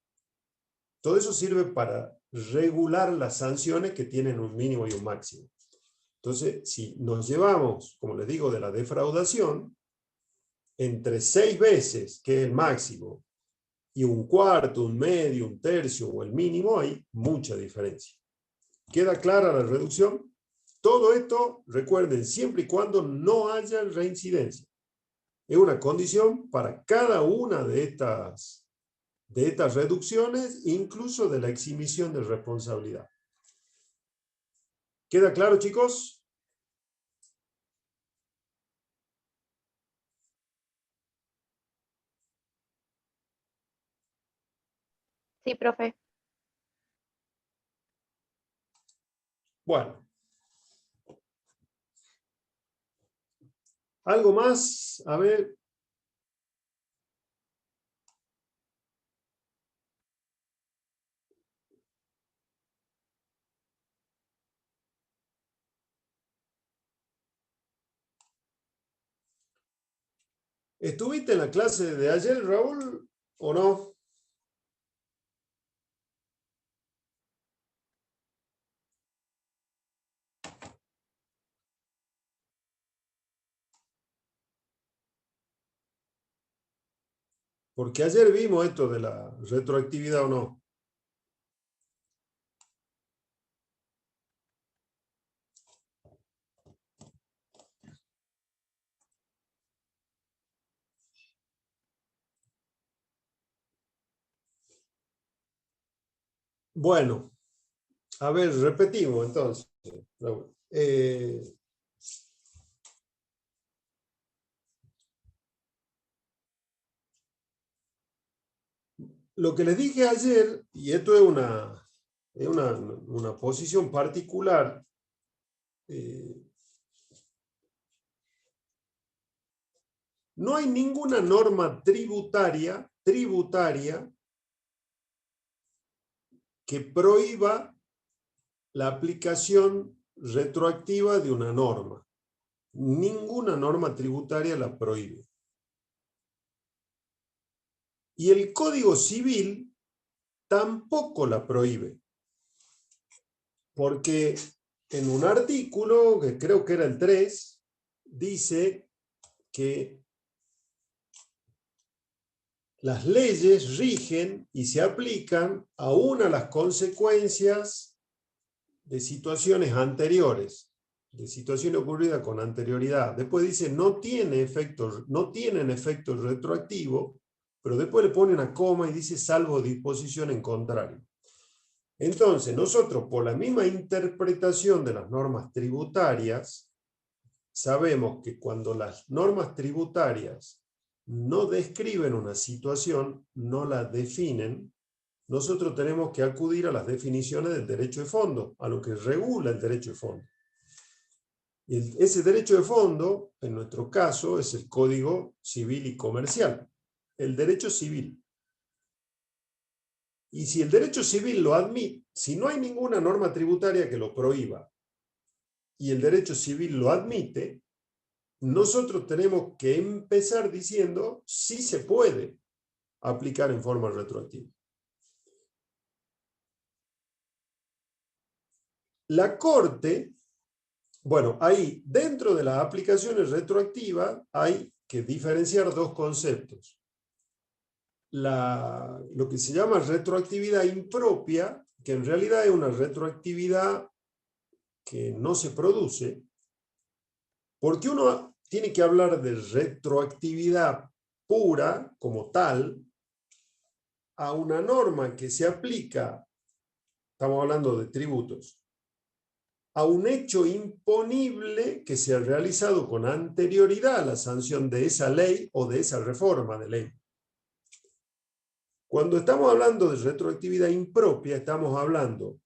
Todo eso sirve para regular las sanciones que tienen un mínimo y un máximo. Entonces, si nos llevamos, como les digo, de la defraudación, entre 6 veces, que es el máximo, y un cuarto, un medio, un tercio o el mínimo, hay mucha diferencia. ¿Queda clara la reducción? Todo esto, recuerden, siempre y cuando no haya reincidencia. Es una condición para cada una de estas reducciones, incluso de la exhibición de responsabilidad. ¿Queda claro, chicos? Sí, profe. Bueno. ¿Algo más? A ver. ¿Estuviste en la clase de ayer, Raúl, o no? Porque ayer vimos esto de la retroactividad o no. Bueno, a ver, repetimos entonces, Raúl. Lo que les dije ayer, y esto es una posición particular, no hay ninguna norma tributaria que prohíba la aplicación retroactiva de una norma. Ninguna norma tributaria la prohíbe. Y el Código Civil tampoco la prohíbe. Porque en un artículo, que creo que era el 3, dice que las leyes rigen y se aplican aún a las consecuencias de situaciones anteriores, de situaciones ocurridas con anterioridad. Después dice, no tienen efecto retroactivo, pero después le pone una coma y dice, salvo disposición en contrario. Entonces, nosotros, por la misma interpretación de las normas tributarias, sabemos que cuando las normas tributarias no describen una situación, no la definen, nosotros tenemos que acudir a las definiciones del derecho de fondo, a lo que regula el derecho de fondo. Y ese derecho de fondo, en nuestro caso, es el Código Civil y Comercial, el derecho civil. Y si el derecho civil lo admite, si no hay ninguna norma tributaria que lo prohíba, y el derecho civil lo admite, nosotros tenemos que empezar diciendo si se puede aplicar en forma retroactiva. La Corte, bueno, ahí dentro de las aplicaciones retroactivas hay que diferenciar dos conceptos. Lo que se llama retroactividad impropia, que en realidad es una retroactividad que no se produce, porque uno tiene que hablar de retroactividad pura como tal a una norma que se aplica, estamos hablando de tributos, a un hecho imponible que se ha realizado con anterioridad a la sanción de esa ley o de esa reforma de ley. Cuando estamos hablando de retroactividad impropia, estamos hablando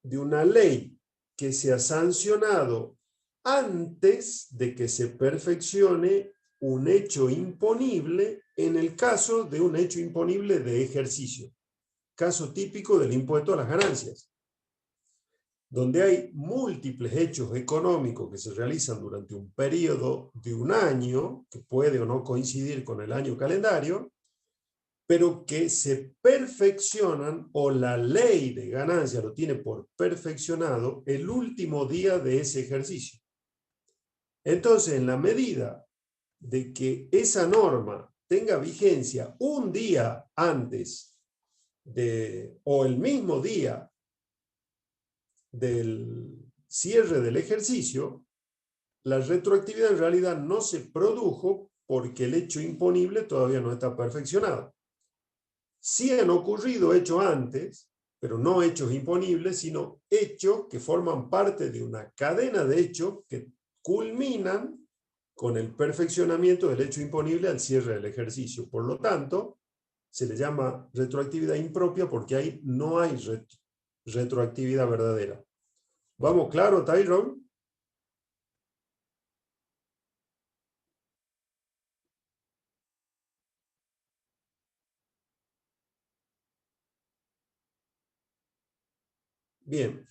de una ley que se ha sancionado antes de que se perfeccione un hecho imponible en el caso de un hecho imponible de ejercicio. Caso típico del impuesto a las ganancias, donde hay múltiples hechos económicos que se realizan durante un periodo de un año, que puede o no coincidir con el año calendario, pero que se perfeccionan o la ley de ganancia lo tiene por perfeccionado el último día de ese ejercicio. Entonces, en la medida de que esa norma tenga vigencia un día antes o el mismo día del cierre del ejercicio, la retroactividad en realidad no se produjo porque el hecho imponible todavía no está perfeccionado. Sí han ocurrido hechos antes, pero no hechos imponibles, sino hechos que forman parte de una cadena de hechos que culminan con el perfeccionamiento del hecho imponible al cierre del ejercicio. Por lo tanto, se le llama retroactividad impropia porque ahí no hay retroactividad verdadera. ¿Vamos claro, Tyrone? Bien.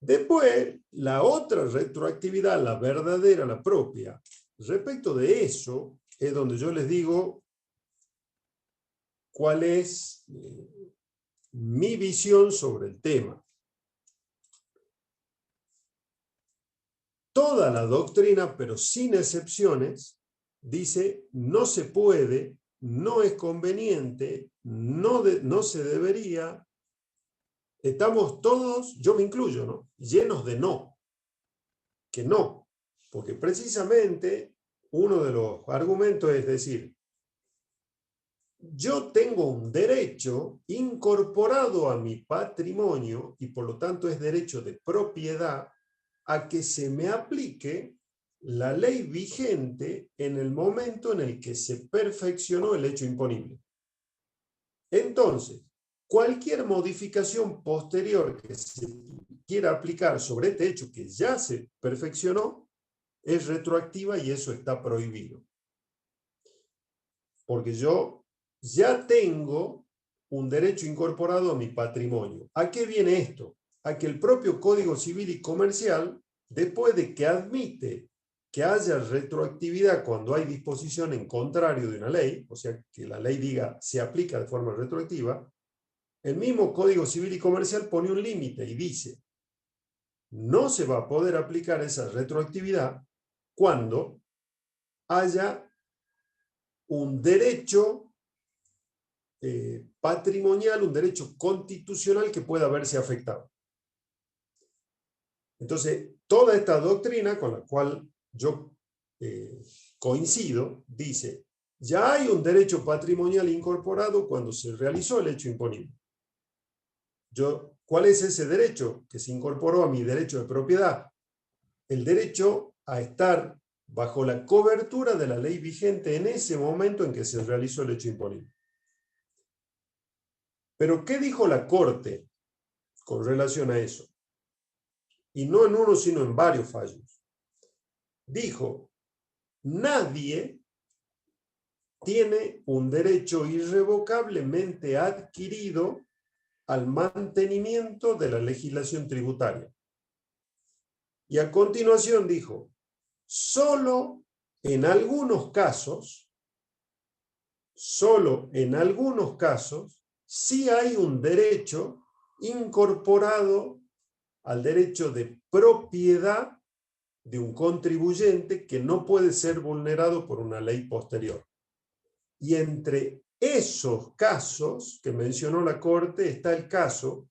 Después, la otra retroactividad, la verdadera, la propia, respecto de eso, es donde yo les digo cuál es mi visión sobre el tema. Toda la doctrina, pero sin excepciones, dice no se puede, no es conveniente, no se debería. Estamos todos, yo me incluyo, ¿no?, llenos de no, que no, porque precisamente uno de los argumentos es decir, yo tengo un derecho incorporado a mi patrimonio y por lo tanto es derecho de propiedad a que se me aplique la ley vigente en el momento en el que se perfeccionó el hecho imponible. Entonces, cualquier modificación posterior que se quiera aplicar sobre este hecho que ya se perfeccionó es retroactiva y eso está prohibido. Porque yo ya tengo un derecho incorporado a mi patrimonio. ¿A qué viene esto? A que el propio Código Civil y Comercial, después de que admite que haya retroactividad cuando hay disposición en contrario de una ley, o sea, que la ley diga se aplica de forma retroactiva, el mismo Código Civil y Comercial pone un límite y dice, no se va a poder aplicar esa retroactividad cuando haya un derecho patrimonial, un derecho constitucional que pueda verse afectado. Entonces, toda esta doctrina con la cual yo coincido, dice, ya hay un derecho patrimonial incorporado cuando se realizó el hecho imponible. ¿Cuál es ese derecho que se incorporó a mi derecho de propiedad? El derecho a estar bajo la cobertura de la ley vigente en ese momento en que se realizó el hecho imponible. Pero, ¿qué dijo la Corte con relación a eso? Y no en uno, sino en varios fallos. Dijo, nadie tiene un derecho irrevocablemente adquirido al mantenimiento de la legislación tributaria. Y a continuación dijo, solo en algunos casos, sí hay un derecho incorporado al derecho de propiedad de un contribuyente que no puede ser vulnerado por una ley posterior. Y entre esos casos que mencionó la Corte está el caso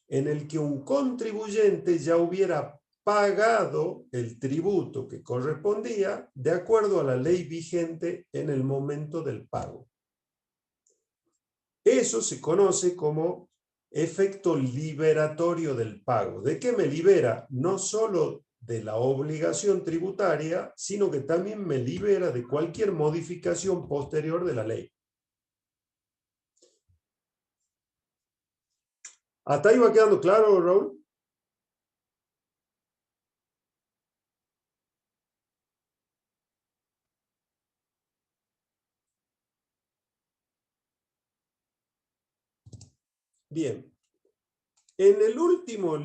en el que un contribuyente ya hubiera pagado el tributo que correspondía de acuerdo a la ley vigente en el momento del pago. Eso se conoce como efecto liberatorio del pago. ¿De qué me libera? No solo de la obligación tributaria, sino que también me libera de cualquier modificación posterior de la ley. ¿Hasta ahí va quedando claro, Raúl? Bien. En el último,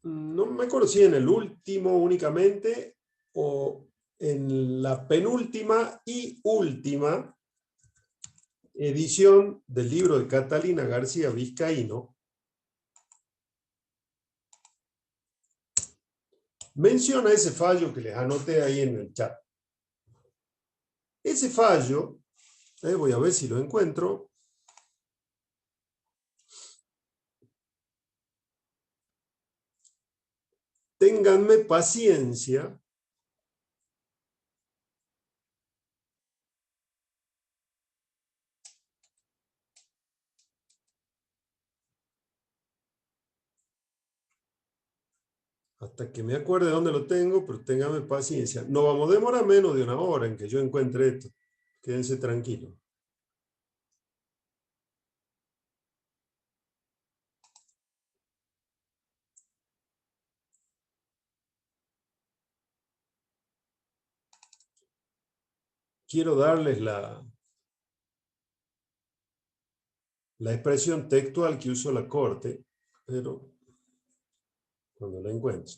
no me acuerdo si en el último únicamente o en la penúltima y última edición del libro de Catalina García Vizcaíno, menciona ese fallo que les anoté ahí en el chat. Ese fallo, voy a ver si lo encuentro. Ténganme paciencia. Hasta que me acuerde dónde lo tengo, pero ténganme paciencia. No vamos a demorar menos de una hora en que yo encuentre esto. Quédense tranquilos. Quiero darles la expresión textual que usó la Corte, pero cuando la encuentre.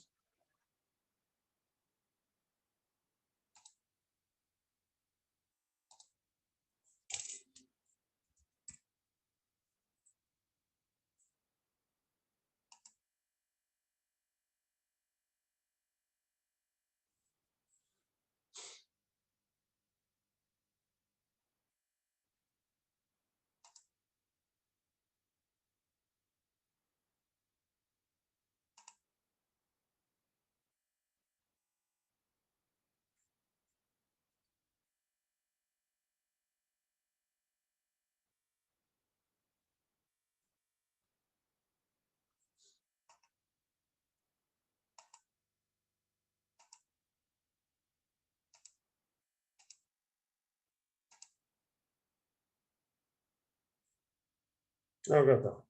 Acá está.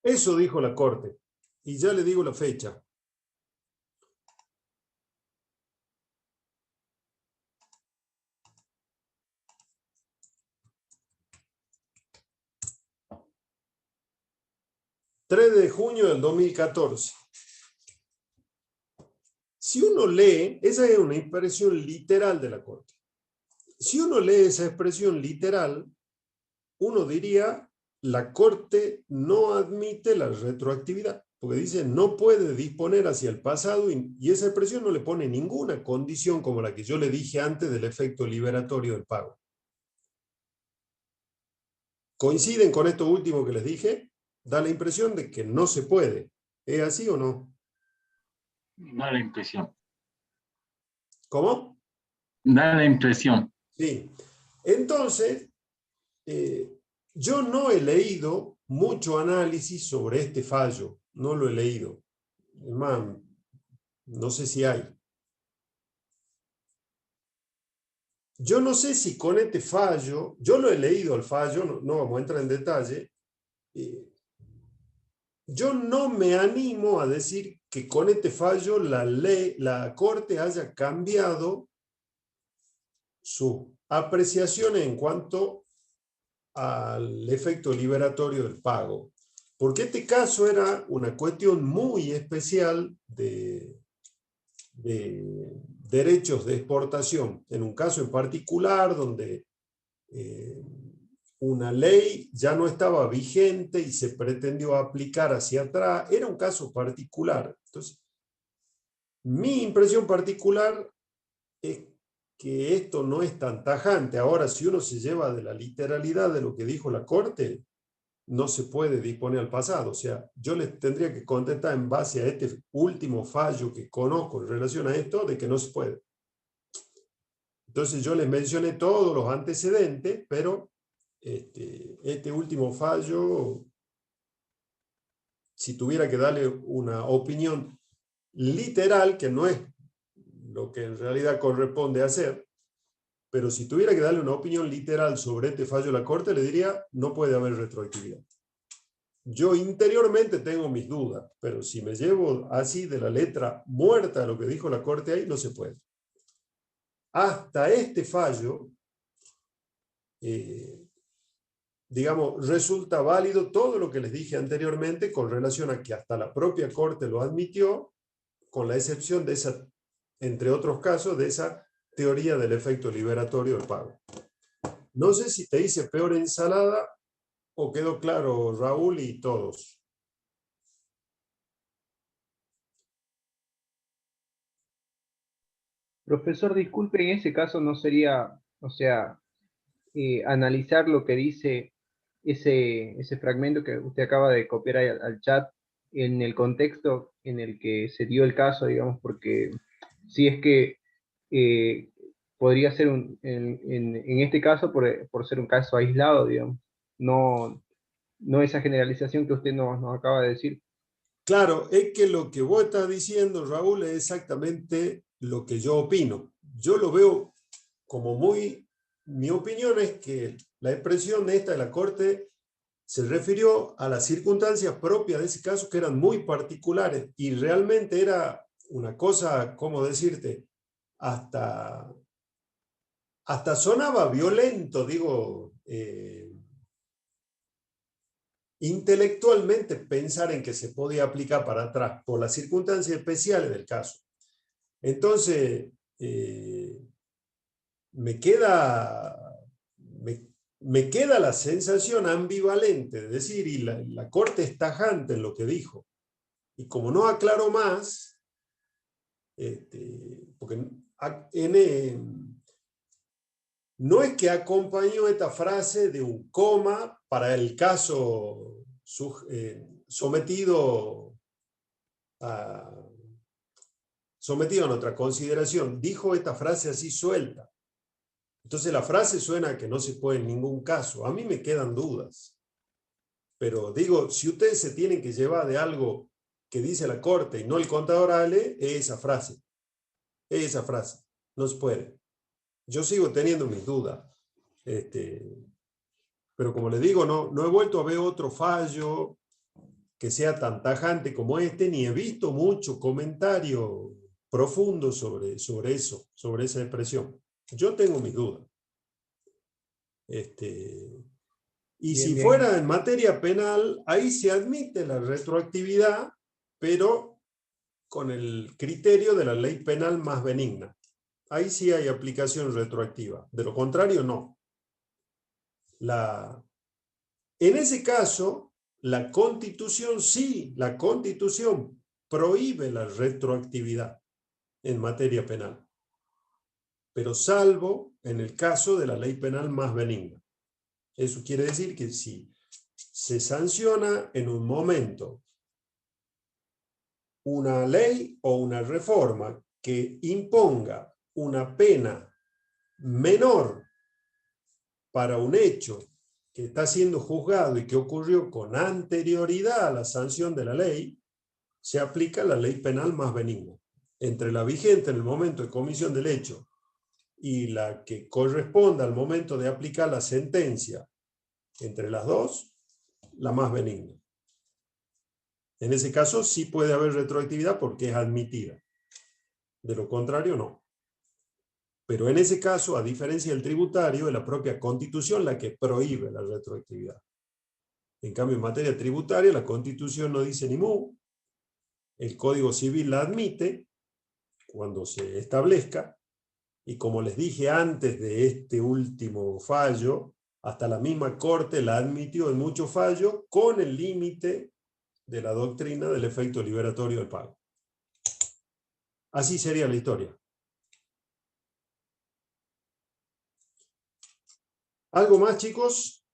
Eso dijo la Corte. Y ya le digo la fecha. ...3 de junio del 2014. Si uno lee, esa es una expresión literal de la Corte. Si uno lee esa expresión literal, uno diría, la Corte no admite la retroactividad, porque dice, no puede disponer hacia el pasado, y esa expresión no le pone ninguna condición como la que yo le dije antes del efecto liberatorio del pago. ¿Coinciden con esto último que les dije? Da la impresión de que no se puede. ¿Es así o no? Da la impresión. ¿Cómo? Da la impresión. Sí. Entonces, yo no he leído mucho análisis sobre este fallo. No lo he leído. Es más, no sé si hay. Yo no sé si con este fallo, yo lo he leído el fallo, no vamos a entrar en detalle. Yo no me animo a decir que con este fallo la Corte haya cambiado su apreciación en cuanto al efecto liberatorio del pago. Porque este caso era una cuestión muy especial de derechos de exportación. En un caso en particular donde una ley ya no estaba vigente y se pretendió aplicar hacia atrás. Era un caso particular. Entonces, mi impresión particular es que esto no es tan tajante. Ahora, si uno se lleva de la literalidad de lo que dijo la Corte, no se puede disponer al pasado. O sea, yo les tendría que contestar en base a este último fallo que conozco en relación a esto, de que no se puede. Entonces yo les mencioné todos los antecedentes, pero este último fallo, si tuviera que darle una opinión literal, que no es lo que en realidad corresponde hacer, pero si tuviera que darle una opinión literal sobre este fallo de la Corte, le diría, no puede haber retroactividad. Yo interiormente tengo mis dudas, pero si me llevo así de la letra muerta a lo que dijo la Corte ahí, no se puede. Hasta este fallo, digamos, resulta válido todo lo que les dije anteriormente con relación a que hasta la propia Corte lo admitió, con la excepción de esa, entre otros casos, de esa teoría del efecto liberatorio del pago. No sé si te hice peor ensalada o quedó claro, Raúl y todos. Profesor, disculpe, en ese caso no sería, o sea, analizar lo que dice ese fragmento que usted acaba de copiar ahí al chat en el contexto en el que se dio el caso, digamos, porque si es que podría ser en este caso por ser un caso aislado, digamos, no esa generalización que usted nos acaba de decir. Claro, es que lo que vos estás diciendo, Raúl, es exactamente lo que yo opino. Yo lo veo como muy... Mi opinión es que la expresión esta de la Corte se refirió a las circunstancias propias de ese caso, que eran muy particulares, y realmente era una cosa, ¿cómo decirte? Hasta sonaba violento, digo, intelectualmente pensar en que se podía aplicar para atrás por las circunstancias especiales del caso. Entonces, me queda la sensación ambivalente de decir, y la Corte es tajante en lo que dijo, y como no aclaró más, porque no es que acompañó esta frase de un coma para el caso sometido a nuestra consideración. Dijo esta frase así suelta. Entonces la frase suena a que no se puede en ningún caso. A mí me quedan dudas. Pero digo, si ustedes se tienen que llevar de algo que dice la Corte y no el contador Ale, es esa frase. Es esa frase. No se puede. Yo sigo teniendo mis dudas. Pero como les digo, no he vuelto a ver otro fallo que sea tan tajante como este, ni he visto mucho comentario profundo sobre eso, sobre esa expresión. Yo tengo mis dudas. Y Bien, si bien. fuera en materia penal, ahí se admite la retroactividad, pero con el criterio de la ley penal más benigna. Ahí sí hay aplicación retroactiva. De lo contrario, no. En ese caso, la Constitución prohíbe la retroactividad en materia penal, pero salvo en el caso de la ley penal más benigna. Eso quiere decir que si se sanciona en un momento una ley o una reforma que imponga una pena menor para un hecho que está siendo juzgado y que ocurrió con anterioridad a la sanción de la ley, se aplica la ley penal más benigna. Entre la vigente en el momento de comisión del hecho y la que corresponda al momento de aplicar la sentencia, entre las dos, la más benigna. En ese caso sí puede haber retroactividad porque es admitida. De lo contrario, no. Pero en ese caso, a diferencia del tributario, es la propia Constitución la que prohíbe la retroactividad. En cambio, en materia tributaria, la Constitución no dice ni mu. El Código Civil la admite cuando se establezca. Y como les dije antes de este último fallo, hasta la misma Corte la admitió en muchos fallos con el límite de la doctrina del efecto liberatorio del pago. Así sería la historia. ¿Algo más, chicos?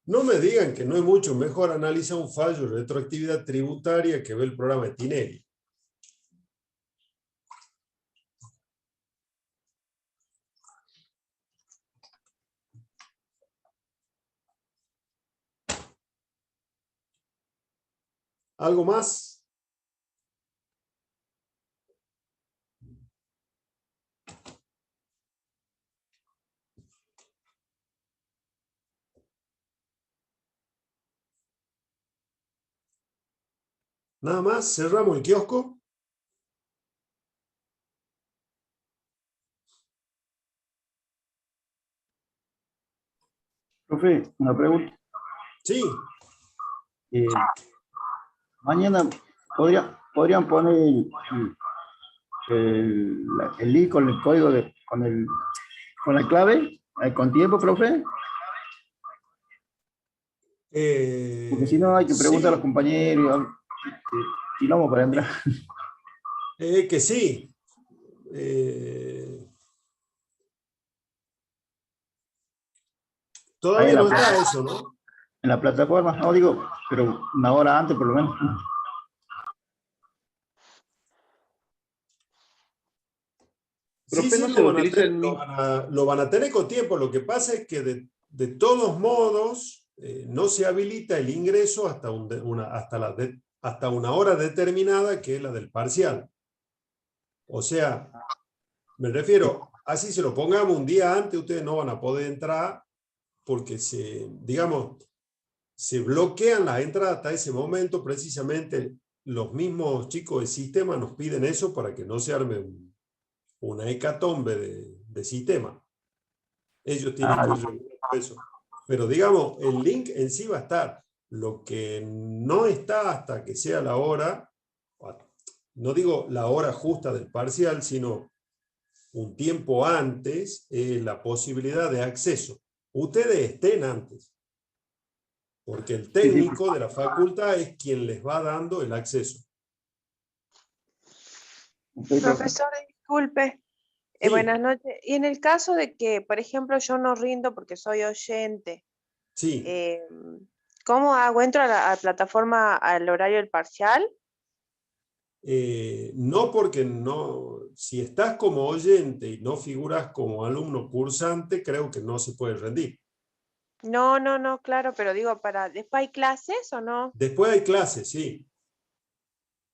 No me digan que no es mucho mejor analizar un fallo de retroactividad tributaria que ver el programa de Tinelli. ¿Algo más? Nada más, cerramos el kiosco. Profe, una pregunta. Sí, Eh, mañana podrían poner el link con el código, con la clave, con tiempo, profe. Porque si no hay que preguntar a los sí, compañeros y no vamos para entrar. que sí. Eh, Ahí todavía no está eso, ¿no? en la plataforma, no digo, pero una hora antes por lo menos. Sí, Profe, sí, no se utiliza el mismo. lo van a tener con tiempo. Lo que pasa es que de todos modos no se habilita el ingreso hasta, hasta una hora determinada, que es la del parcial. O sea, me refiero, así se lo pongamos un día antes, ustedes no van a poder entrar porque digamos, se bloquean las entradas hasta ese momento. Precisamente los mismos chicos del sistema nos piden eso para que no se arme una hecatombe de sistema. Ellos tienen que ir regulando eso. Pero digamos, el link en sí va a estar. Lo que no está hasta que sea la hora, no digo la hora justa del parcial, sino un tiempo antes, la posibilidad de acceso. Ustedes estén antes, porque el técnico de la facultad es quien les va dando el acceso. Sí, profe. Profesor, disculpe, Sí, buenas noches. Y en el caso de que, por ejemplo, yo no rindo porque soy oyente, sí. ¿cómo hago? ¿Entro a la plataforma al horario del parcial? No, porque no, si estás como oyente y no figuras como alumno cursante, creo que no se puede rendir. No, claro, pero digo, ¿después hay clases o no? Después hay clases, sí,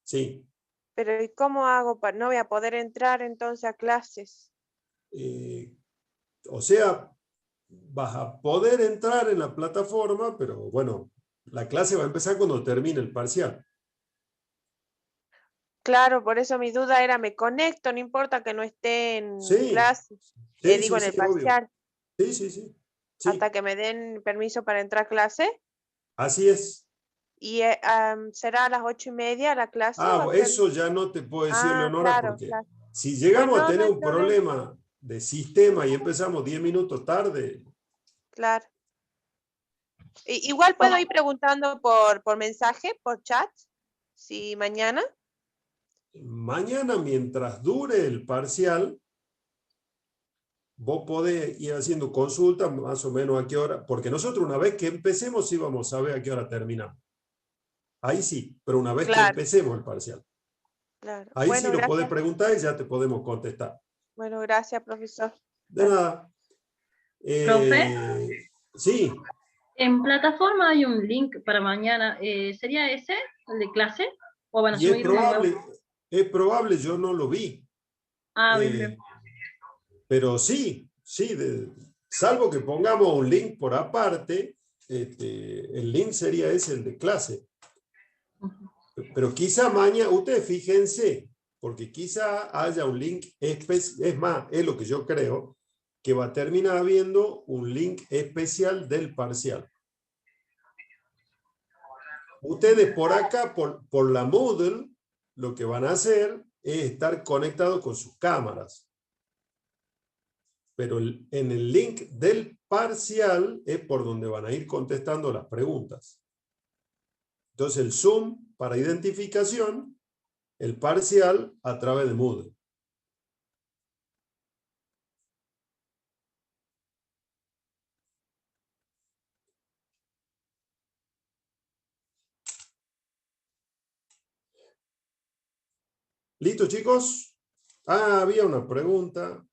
sí. Pero ¿y cómo hago? No voy a poder entrar entonces a clases. Eh, o sea, vas a poder entrar en la plataforma, pero bueno, la clase va a empezar cuando termine el parcial. Claro, por eso mi duda era, me conecto, no importa que no esté en Sí, clase, sí, digo sí, en el sí, obvio. parcial, Sí, sí, sí, hasta sí, que me den permiso para entrar a clase. así es. Y será a las 8:30 la clase, ¿va a ser? Eso ya no te puedo decir, Ah, Leonora, claro, porque claro. si llegamos a Bueno, no tener hay un problema, problema de sistema y empezamos 10 minutos tarde, claro. Igual puedo ir preguntando por mensaje, por chat, si mañana. mañana mientras dure el parcial, vos podés ir haciendo consultas más o menos a qué hora, porque nosotros una vez que empecemos sí vamos a saber a qué hora terminamos. Ahí sí, pero una vez que Claro, empecemos el parcial. claro. Ahí sí Bueno, lo podés gracias. preguntar y ya te podemos contestar. Bueno, gracias, profesor. De Gracias. nada. Profe, Sí, en plataforma hay un link para mañana. ¿Sería ese, el de clase? ¿O van a y subir uno nuevo? es probable, yo no lo vi. Ah, bien, Eh, bien. pero sí, sí, salvo que pongamos un link por aparte, el link sería ese, el de clase. Pero quizá mañana, ustedes fíjense, porque quizá haya un link especial, es más, es lo que yo creo, que va a terminar habiendo un link especial del parcial. Ustedes por acá, por la Moodle, lo que van a hacer es estar conectados con sus cámaras. Pero en el link del parcial es por donde van a ir contestando las preguntas. Entonces el Zoom para identificación, el parcial a través de Moodle. ¿Listo, chicos? Ah, había una pregunta.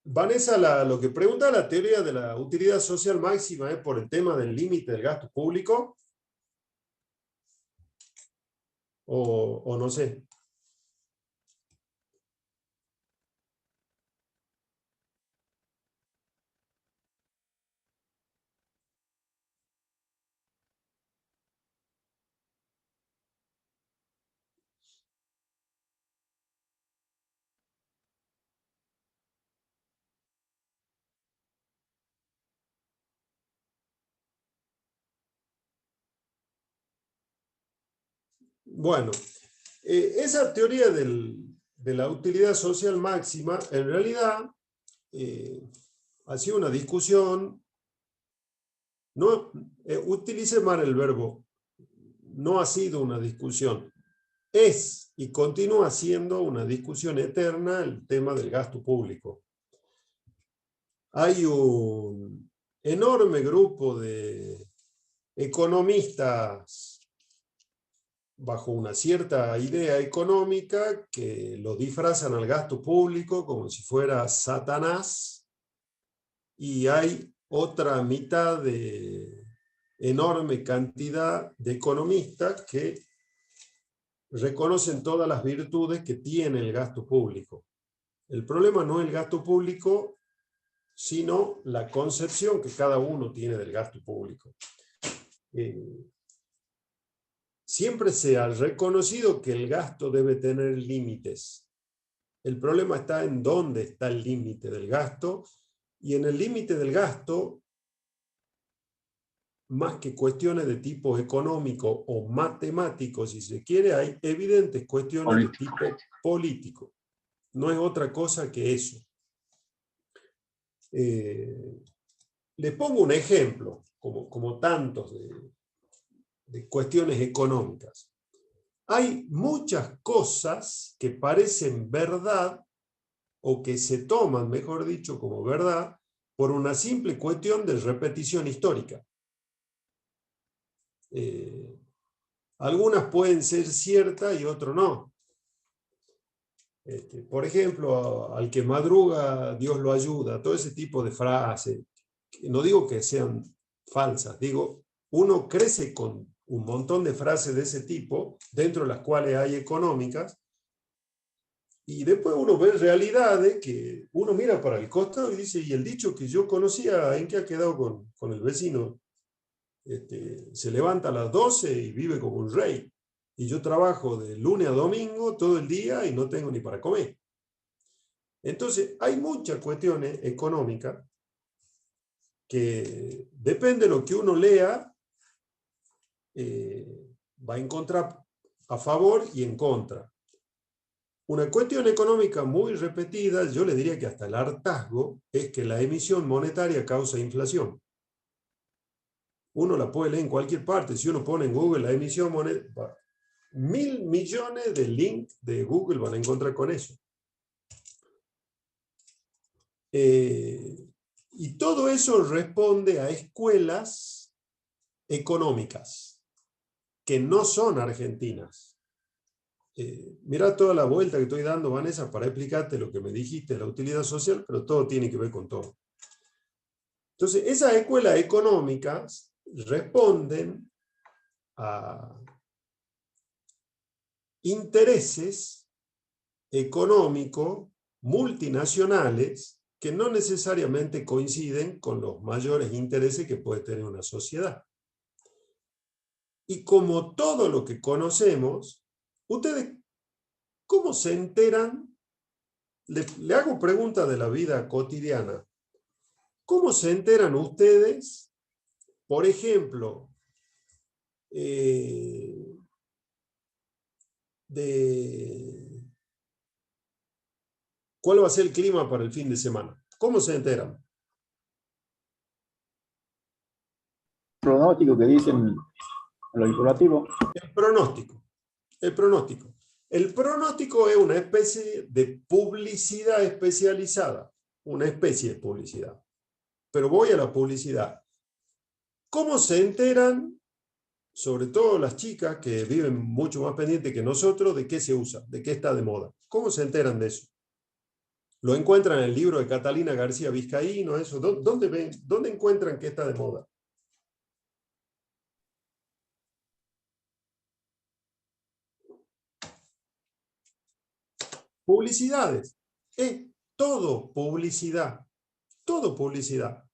Vanessa, lo que pregunta la teoría de la utilidad social máxima es por el tema del límite del gasto público. O no sé. Bueno, esa teoría de la utilidad social máxima, en realidad, ha sido una discusión, no, utilice mal el verbo, no ha sido una discusión, es y continúa siendo una discusión eterna el tema del gasto público. Hay un enorme grupo de economistas bajo una cierta idea económica que lo disfrazan al gasto público como si fuera Satanás, y hay otra mitad de enorme cantidad de economistas que reconocen todas las virtudes que tiene el gasto público. El problema no es el gasto público, sino la concepción que cada uno tiene del gasto público. Siempre se ha reconocido que el gasto debe tener límites. El problema está en dónde está el límite del gasto, y en el límite del gasto, más que cuestiones de tipo económico o matemático, si se quiere, hay evidentes cuestiones de tipo político. No es otra cosa que eso. Les pongo un ejemplo, como tantos de cuestiones económicas. Hay muchas cosas que parecen verdad, o que se toman, mejor dicho, como verdad, por una simple cuestión de repetición histórica. Algunas pueden ser ciertas y otras no. Por ejemplo, al que madruga, Dios lo ayuda, todo ese tipo de frases. No digo que sean falsas, digo, uno crece con un montón de frases de ese tipo, dentro de las cuales hay económicas, y después uno ve realidades que uno mira para el costado y dice, ¿y el dicho que yo conocía, en qué ha quedado con el vecino? Se levanta a las 12 y vive como un rey, y yo trabajo de lunes a domingo todo el día y no tengo ni para comer. Entonces, hay muchas cuestiones económicas que depende de lo que uno lea, va a encontrar a favor y en contra. Una cuestión económica muy repetida, yo le diría que hasta el hartazgo, es que la emisión monetaria causa inflación. Uno la puede leer en cualquier parte. Si uno pone en Google la emisión monetaria, 1.000 millones de links de Google van a encontrar con eso. Y todo eso responde a escuelas económicas que no son argentinas. Mira toda la vuelta que estoy dando, Vanessa, para explicarte lo que me dijiste, la utilidad social, pero todo tiene que ver con todo. Entonces, esas escuelas económicas responden a intereses económicos multinacionales que no necesariamente coinciden con los mayores intereses que puede tener una sociedad. Y como todo lo que conocemos, ¿ustedes cómo se enteran? Le hago preguntas de la vida cotidiana. ¿Cómo se enteran ustedes, por ejemplo, de cuál va a ser el clima para el fin de semana? ¿Cómo se enteran? Pronóstico que dicen los informativos. El pronóstico. El pronóstico. El pronóstico es una especie de publicidad especializada. una especie de publicidad. Pero voy a la publicidad. ¿Cómo se enteran, sobre todo las chicas que viven mucho más pendientes que nosotros, de qué se usa, de qué está de moda? ¿Cómo se enteran de eso? ¿Lo encuentran en el libro de Catalina García Vizcaíno? Eso? ¿Dónde encuentran que está de moda? Publicidades. Es todo publicidad. Todo publicidad.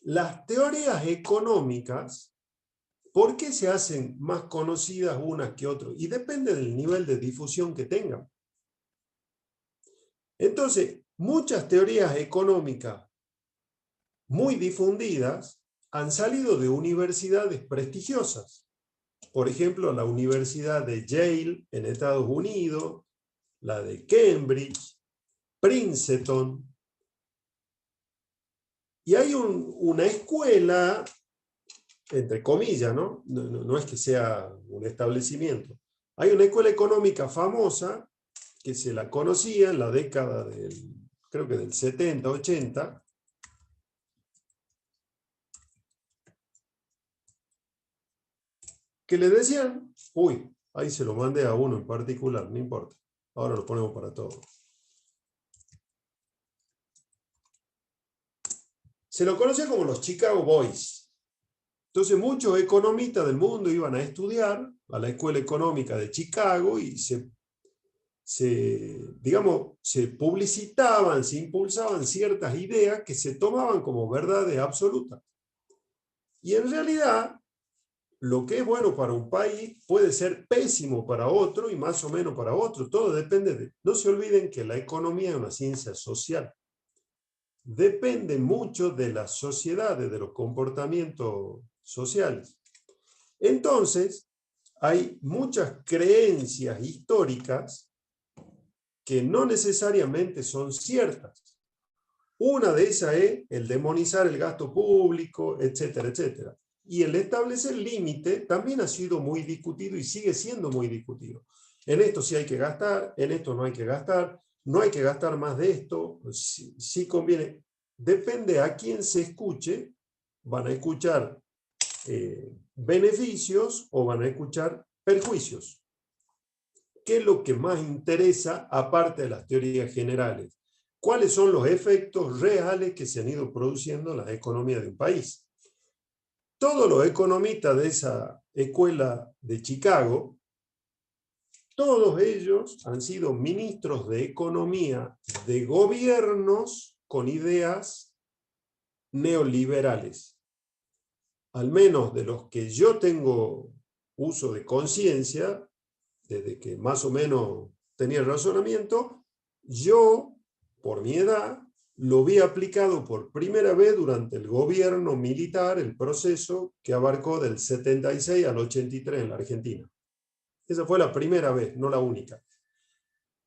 Las teorías económicas, ¿por qué se hacen más conocidas unas que otras? Y depende del nivel de difusión que tengan. Entonces, muchas teorías económicas muy difundidas han salido de universidades prestigiosas. Por ejemplo, la Universidad de Yale en Estados Unidos, la de Cambridge, Princeton. Y hay una escuela, entre comillas, ¿no? No es que sea un establecimiento. Hay una escuela económica famosa que se la conocía en la década creo que del 70, 80, que le decían, uy, ahí se lo mandé a uno en particular, no importa, ahora lo ponemos para todos. Se lo conocía como los Chicago Boys. Entonces muchos economistas del mundo iban a estudiar a la Escuela Económica de Chicago y se publicitaban, se impulsaban ciertas ideas que se tomaban como verdades absolutas. Y en realidad, lo que es bueno para un país puede ser pésimo para otro y más o menos para otro. Todo depende de... No se olviden que la economía es una ciencia social. Depende mucho de las sociedades, de los comportamientos sociales. Entonces, hay muchas creencias históricas que no necesariamente son ciertas. Una de esas es el demonizar el gasto público, etcétera, etcétera. Y el establecer límite también ha sido muy discutido y sigue siendo muy discutido. En esto sí hay que gastar, en esto no hay que gastar, no hay que gastar más de esto, sí conviene. Depende a quién se escuche, van a escuchar beneficios o van a escuchar perjuicios. ¿Qué es lo que más interesa aparte de las teorías generales? ¿Cuáles son los efectos reales que se han ido produciendo en la economía de un país? Todos los economistas de esa escuela de Chicago, todos ellos han sido ministros de economía de gobiernos con ideas neoliberales. Al menos de los que yo tengo uso de conciencia, desde que más o menos tenía el razonamiento, yo, por mi edad, lo vi aplicado por primera vez durante el gobierno militar, el proceso que abarcó del 76 al 83 en la Argentina. Esa fue la primera vez, no la única.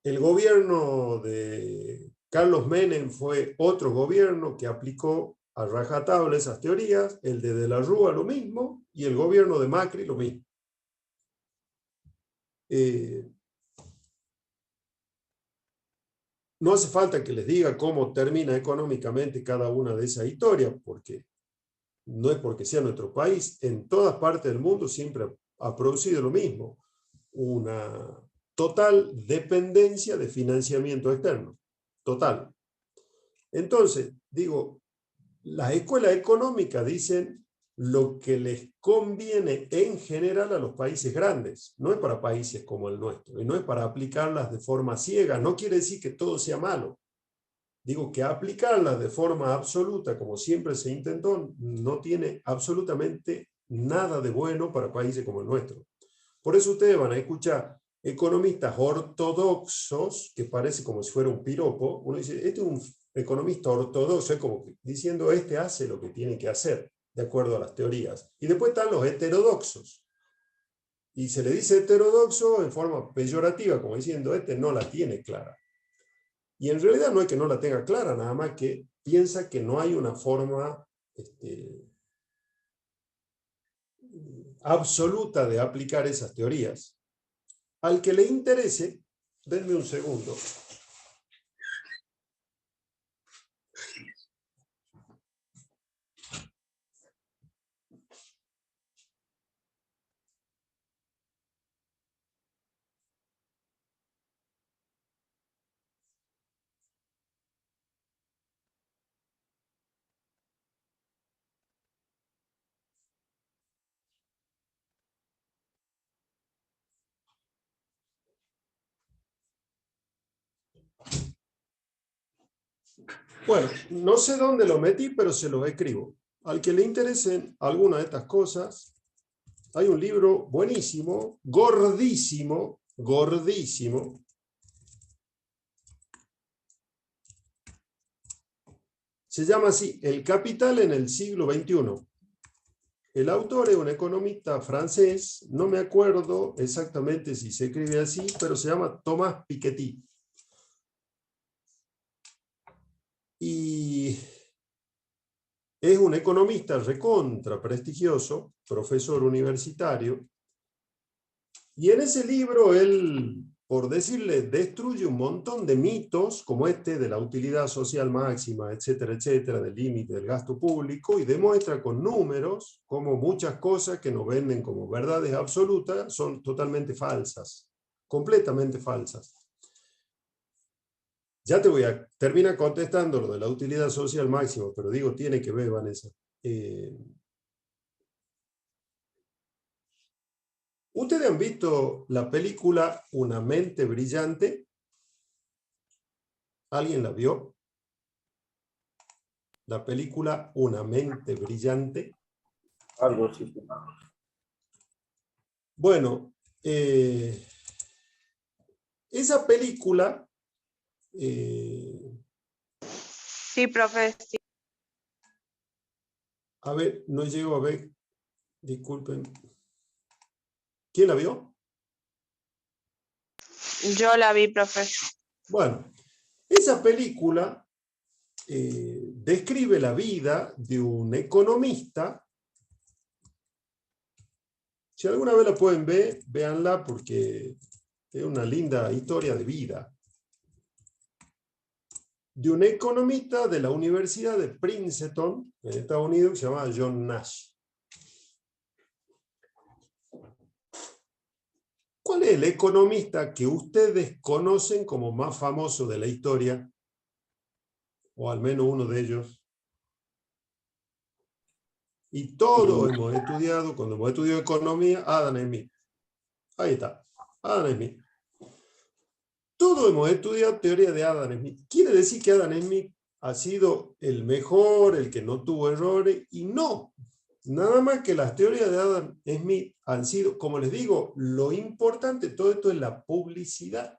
El gobierno de Carlos Menem fue otro gobierno que aplicó a rajatabla esas teorías, el de la Rúa lo mismo, y el gobierno de Macri lo mismo. No hace falta que les diga cómo termina económicamente cada una de esas historias, porque no es porque sea nuestro país, en todas partes del mundo siempre ha producido lo mismo, una total dependencia de financiamiento externo, total. Entonces, digo, las escuelas económicas dicen lo que les conviene en general a los países grandes, no es para países como el nuestro, y no es para aplicarlas de forma ciega, no quiere decir que todo sea malo. Digo que aplicarlas de forma absoluta, como siempre se intentó, no tiene absolutamente nada de bueno para países como el nuestro. Por eso ustedes van a escuchar economistas ortodoxos, que parece como si fuera un piropo. Uno dice, este es un economista ortodoxo, es como diciendo, este hace lo que tiene que hacer, de acuerdo a las teorías. Y después están los heterodoxos. Y se le dice heterodoxo en forma peyorativa, como diciendo, este no la tiene clara. Y en realidad no es que no la tenga clara, nada más que piensa que no hay una forma absoluta de aplicar esas teorías. Al que le interese, denme un segundo. Bueno, no sé dónde lo metí, pero se los escribo. Al que le interesen alguna de estas cosas, hay un libro buenísimo, gordísimo, gordísimo. Se llama así, El Capital en el siglo XXI. El autor es un economista francés, no me acuerdo exactamente si se escribe así, pero se llama Thomas Piketty. Y es un economista recontra prestigioso, profesor universitario, y en ese libro él, por decirle, destruye un montón de mitos, como este de la utilidad social máxima, etcétera, etcétera, del límite del gasto público, y demuestra con números cómo muchas cosas que nos venden como verdades absolutas son totalmente falsas, completamente falsas. Ya te voy a terminar contestando lo de la utilidad social máxima, pero digo, tiene que ver, Vanessa. ¿Ustedes han visto la película Una mente brillante? ¿Alguien la vio? La película Una mente brillante. Algo así. Bueno, esa película... Sí, profe, sí. a ver, no llego a ver. Disculpen. ¿Quién la vio? Yo la vi, profe. Bueno, esa película describe la vida de un economista. Si alguna vez la pueden ver, véanla porque es una linda historia de vida. De un economista de la Universidad de Princeton, en Estados Unidos, que se llama John Nash. ¿Cuál es el economista que ustedes conocen como más famoso de la historia? O al menos uno de ellos. Y todos hemos estudiado, cuando hemos estudiado economía, Adam Smith. Ahí está, Adam Smith. Todos hemos estudiado teoría de Adam Smith. Quiere decir que Adam Smith ha sido el mejor, el que no tuvo errores, y no. Nada más que las teorías de Adam Smith han sido, como les digo, lo importante de todo esto es la publicidad.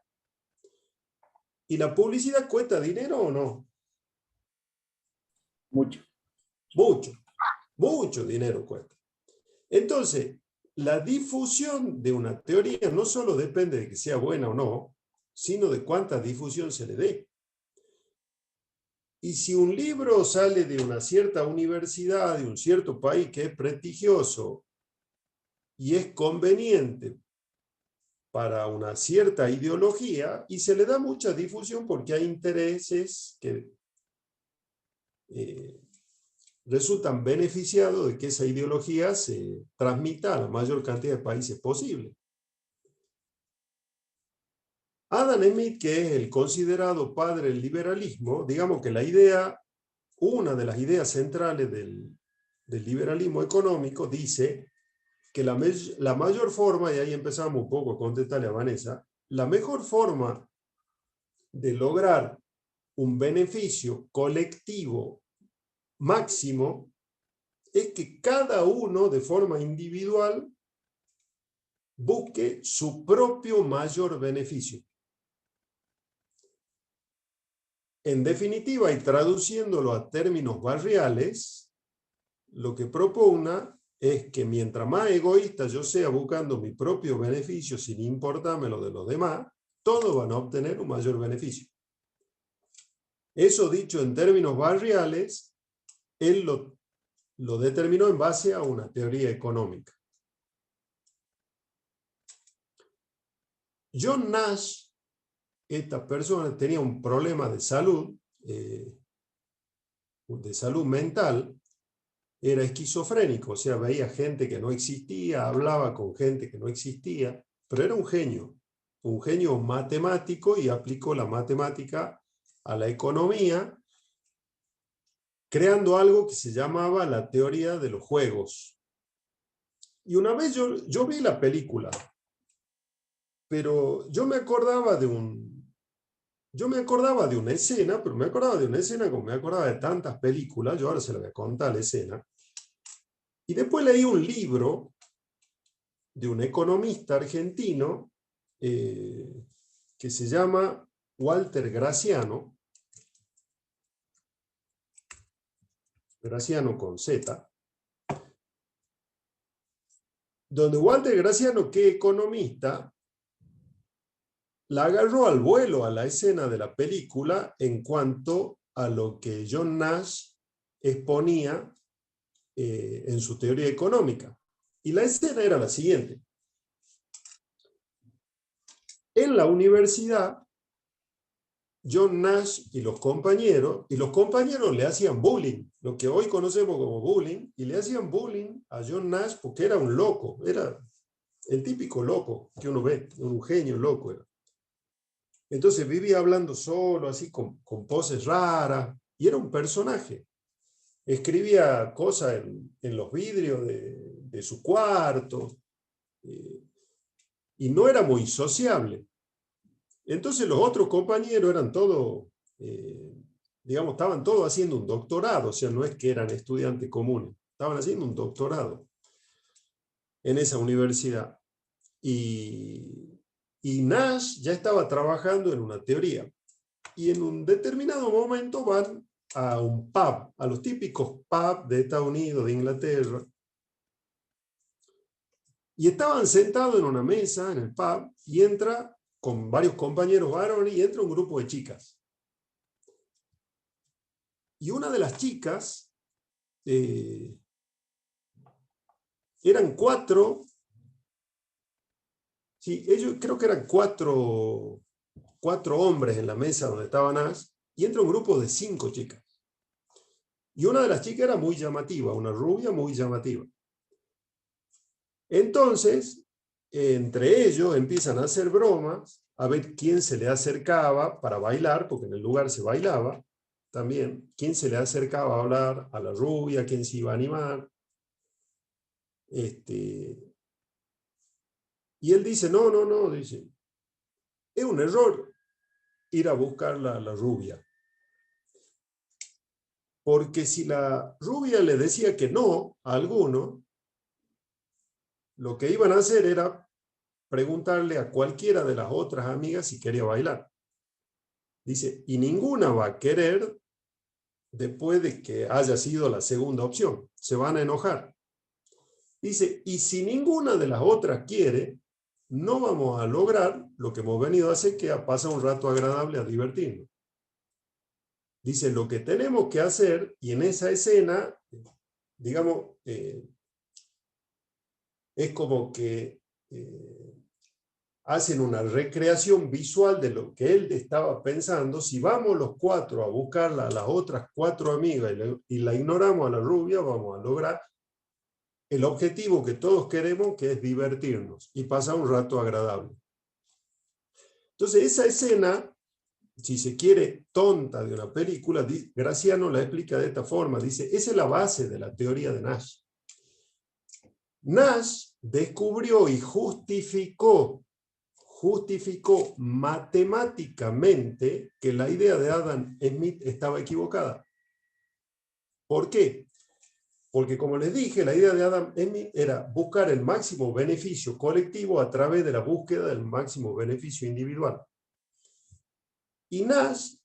¿Y la publicidad cuesta dinero o no? Mucho. Mucho. Mucho dinero cuesta. Entonces, la difusión de una teoría no solo depende de que sea buena o no, sino de cuánta difusión se le dé. Y si un libro sale de una cierta universidad, de un cierto país que es prestigioso y es conveniente para una cierta ideología, y se le da mucha difusión porque hay intereses que resultan beneficiados de que esa ideología se transmita a la mayor cantidad de países posible. Adam Smith, que es el considerado padre del liberalismo, digamos que la idea, una de las ideas centrales del liberalismo económico, dice que la mayor forma, y ahí empezamos un poco a contestarle a Vanessa, la mejor forma de lograr un beneficio colectivo máximo es que cada uno de forma individual busque su propio mayor beneficio. En definitiva, y traduciéndolo a términos barriales, lo que propugna es que mientras más egoísta yo sea buscando mi propio beneficio sin importarme lo de los demás, todos van a obtener un mayor beneficio. Eso dicho en términos barriales, él lo determinó en base a una teoría económica. John Nash, esta persona tenía un problema de salud mental, era esquizofrénico, o sea, veía gente que no existía, hablaba con gente que no existía, pero era un genio matemático y aplicó la matemática a la economía, creando algo que se llamaba la teoría de los juegos. Y una vez yo vi la película, pero yo me acordaba de un yo me acordaba de una escena, pero me acordaba de una escena como me acordaba de tantas películas, yo ahora se la voy a contar la escena, y después leí un libro de un economista argentino que se llama Walter Graciano, Graciano con Z, donde Walter Graciano, que economista, la agarró al vuelo a la escena de la película en cuanto a lo que John Nash exponía en su teoría económica. Y la escena era la siguiente. En la universidad, John Nash y los compañeros le hacían bullying, lo que hoy conocemos como bullying, y le hacían bullying a John Nash porque era un loco, era el típico loco que uno ve, un genio loco era. Entonces vivía hablando solo, así con poses raras, y era un personaje. Escribía cosas en los vidrios de su cuarto, y no era muy sociable. Entonces los otros compañeros eran todos, digamos, estaban todos haciendo un doctorado, o sea, no es que eran estudiantes comunes, estaban haciendo un doctorado en esa universidad. Y Nash ya estaba trabajando en una teoría. Y en un determinado momento van a un pub, a los típicos pubs de Estados Unidos, de Inglaterra. Y estaban sentados en una mesa en el pub y entra, con varios compañeros varones, y entra un grupo de chicas. Y una de las chicas, eran 4, sí, ellos creo que eran 4 hombres en la mesa donde estaban Nash, y entra un grupo de 5 chicas. Y una de las chicas era muy llamativa, una rubia muy llamativa. Entonces, entre ellos empiezan a hacer bromas, a ver quién se le acercaba para bailar, porque en el lugar se bailaba también, quién se le acercaba a hablar a la rubia, quién se iba a animar. Y él dice, no, dice, es un error ir a buscar la rubia. Porque si la rubia le decía que no a alguno, lo que iban a hacer era preguntarle a cualquiera de las otras amigas si quería bailar. Dice, y ninguna va a querer después de que haya sido la segunda opción. Se van a enojar. Dice, y si ninguna de las otras quiere, no vamos a lograr lo que hemos venido a hacer, que es pasar un rato agradable, a divertirnos. Dice, lo que tenemos que hacer, y en esa escena, digamos, es como que hacen una recreación visual de lo que él estaba pensando. Si vamos los 4 a buscar a las otras 4 amigas y la ignoramos a la rubia, vamos a lograr el objetivo que todos queremos, que es divertirnos y pasar un rato agradable. Entonces, esa escena, si se quiere, tonta de una película, Graciano la explica de esta forma. Dice, esa es la base de la teoría de Nash. Nash descubrió y justificó matemáticamente que la idea de Adam Smith estaba equivocada. ¿Por qué? Porque, como les dije, la idea de Adam Smith era buscar el máximo beneficio colectivo a través de la búsqueda del máximo beneficio individual. Y Nash,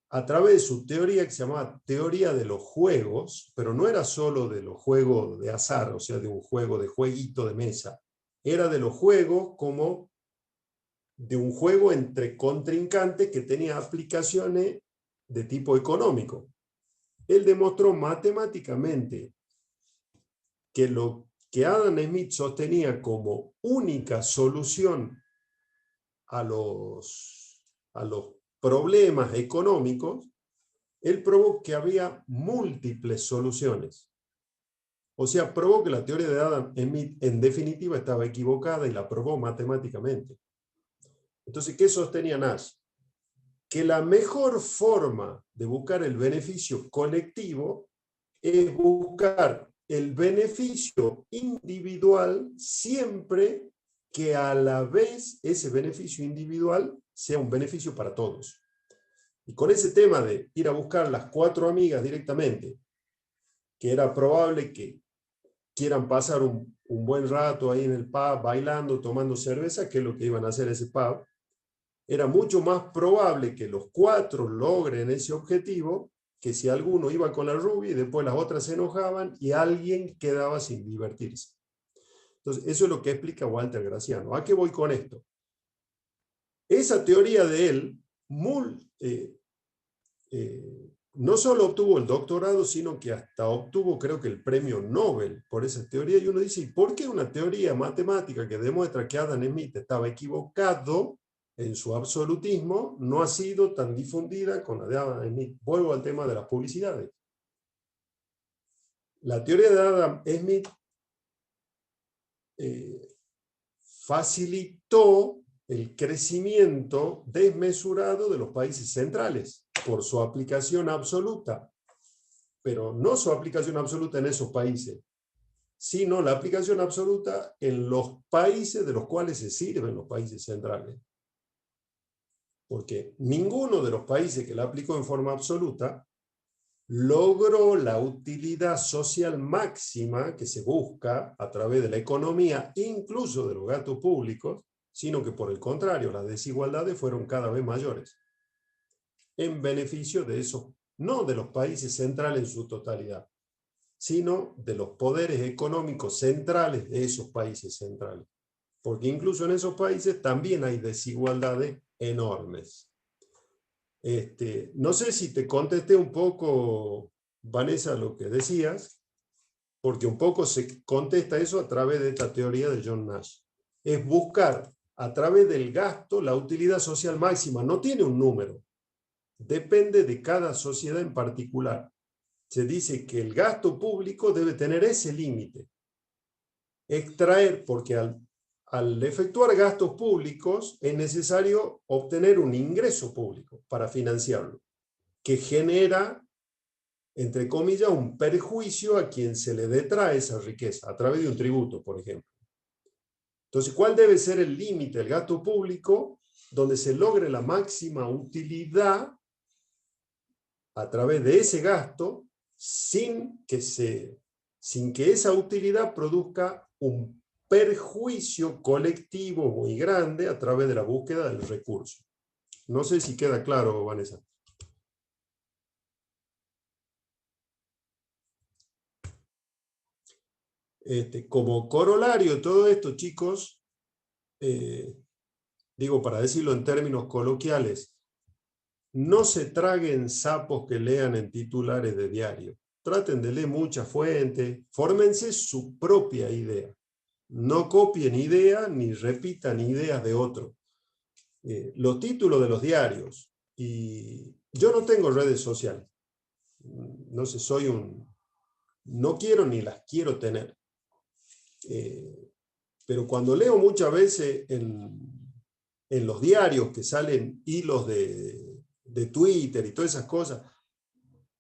a través de su teoría que se llamaba teoría de los juegos, pero no era solo de los juegos de azar, o sea, de un juego de jueguito de mesa, era de los juegos como de un juego entre contrincantes que tenía aplicaciones de tipo económico. Él demostró matemáticamente que lo que Adam Smith sostenía como única solución a los problemas económicos, él probó que había múltiples soluciones. O sea, probó que la teoría de Adam Smith en definitiva estaba equivocada y la probó matemáticamente. Entonces, ¿qué sostenía Nash? Que la mejor forma de buscar el beneficio colectivo es buscar el beneficio individual siempre que a la vez ese beneficio individual sea un beneficio para todos. Y con ese tema de ir a buscar las 4 amigas directamente, que era probable que quieran pasar un buen rato ahí en el pub, bailando, tomando cerveza, que es lo que iban a hacer ese pub, era mucho más probable que los 4 logren ese objetivo que si alguno iba con la rubia y después las otras se enojaban y alguien quedaba sin divertirse. Entonces, eso es lo que explica Walter Graciano. ¿A qué voy con esto? Esa teoría de él no solo obtuvo el doctorado, sino que hasta obtuvo, creo que el premio Nobel por esa teoría. Y uno dice, ¿y por qué una teoría matemática que demuestra que Adam Smith estaba equivocado en su absolutismo no ha sido tan difundida con la de Adam Smith? Vuelvo al tema de las publicidades. La teoría de Adam Smith facilitó el crecimiento desmesurado de los países centrales por su aplicación absoluta, pero no su aplicación absoluta en esos países, sino la aplicación absoluta en los países de los cuales se sirven los países centrales. Porque ninguno de los países que la aplicó en forma absoluta logró la utilidad social máxima que se busca a través de la economía, incluso de los gastos públicos, sino que por el contrario, las desigualdades fueron cada vez mayores, en beneficio de esos, no de los países centrales en su totalidad, sino de los poderes económicos centrales de esos países centrales. Porque incluso en esos países también hay desigualdades enormes. No sé si te contesté un poco, Vanessa, lo que decías, porque un poco se contesta eso a través de esta teoría de John Nash. Es buscar a través del gasto la utilidad social máxima. No tiene un número. Depende de cada sociedad en particular. Se dice que el gasto público debe tener ese límite. Extraer, porque al efectuar gastos públicos es necesario obtener un ingreso público para financiarlo, que genera, entre comillas, un perjuicio a quien se le detrae esa riqueza, a través de un tributo, por ejemplo. Entonces, ¿cuál debe ser el límite del gasto público donde se logre la máxima utilidad a través de ese gasto sin que esa utilidad produzca un perjuicio colectivo muy grande a través de la búsqueda del recurso? No sé si queda claro, Vanessa. Como corolario de todo esto, chicos, digo, para decirlo en términos coloquiales, no se traguen sapos que lean en titulares de diario. Traten de leer muchas fuentes, fórmense su propia idea. No copien ideas ni repitan ideas de otros. Los títulos de los diarios, y yo no tengo redes sociales, no sé, no quiero ni las quiero tener. Pero cuando leo muchas veces en los diarios que salen hilos de Twitter y todas esas cosas,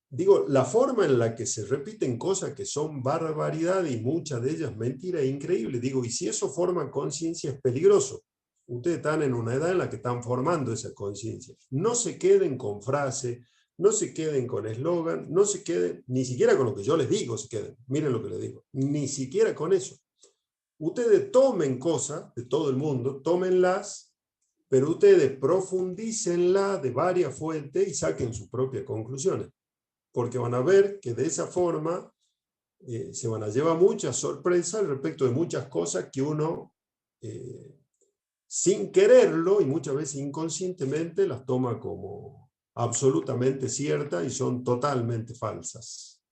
digo, la forma en la que se repiten cosas que son barbaridad y muchas de ellas mentiras es increíble. Digo, y si eso forma conciencia es peligroso. Ustedes están en una edad en la que están formando esa conciencia. No se queden con frases, no se queden con eslogan, no se queden, ni siquiera con lo que yo les digo se queden. Miren lo que les digo. Ni siquiera con eso. Ustedes tomen cosas de todo el mundo, tómenlas, pero ustedes profundícenlas de varias fuentes y saquen sus propias conclusiones. Porque van a ver que de esa forma se van a llevar muchas sorpresas respecto de muchas cosas que uno, sin quererlo y muchas veces inconscientemente, las toma como absolutamente ciertas y son totalmente falsas.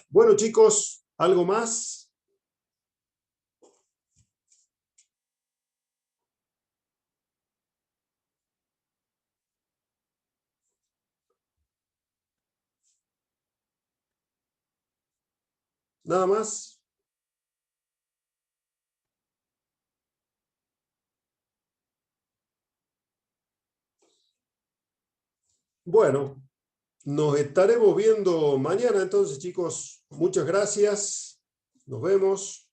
Bueno, chicos, ¿algo más? ¿Nada más? Bueno, nos estaremos viendo mañana entonces, chicos. Muchas gracias. Nos vemos.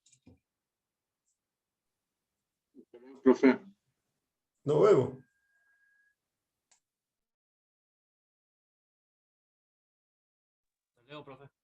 Profe. Nos vemos. Luego, profe.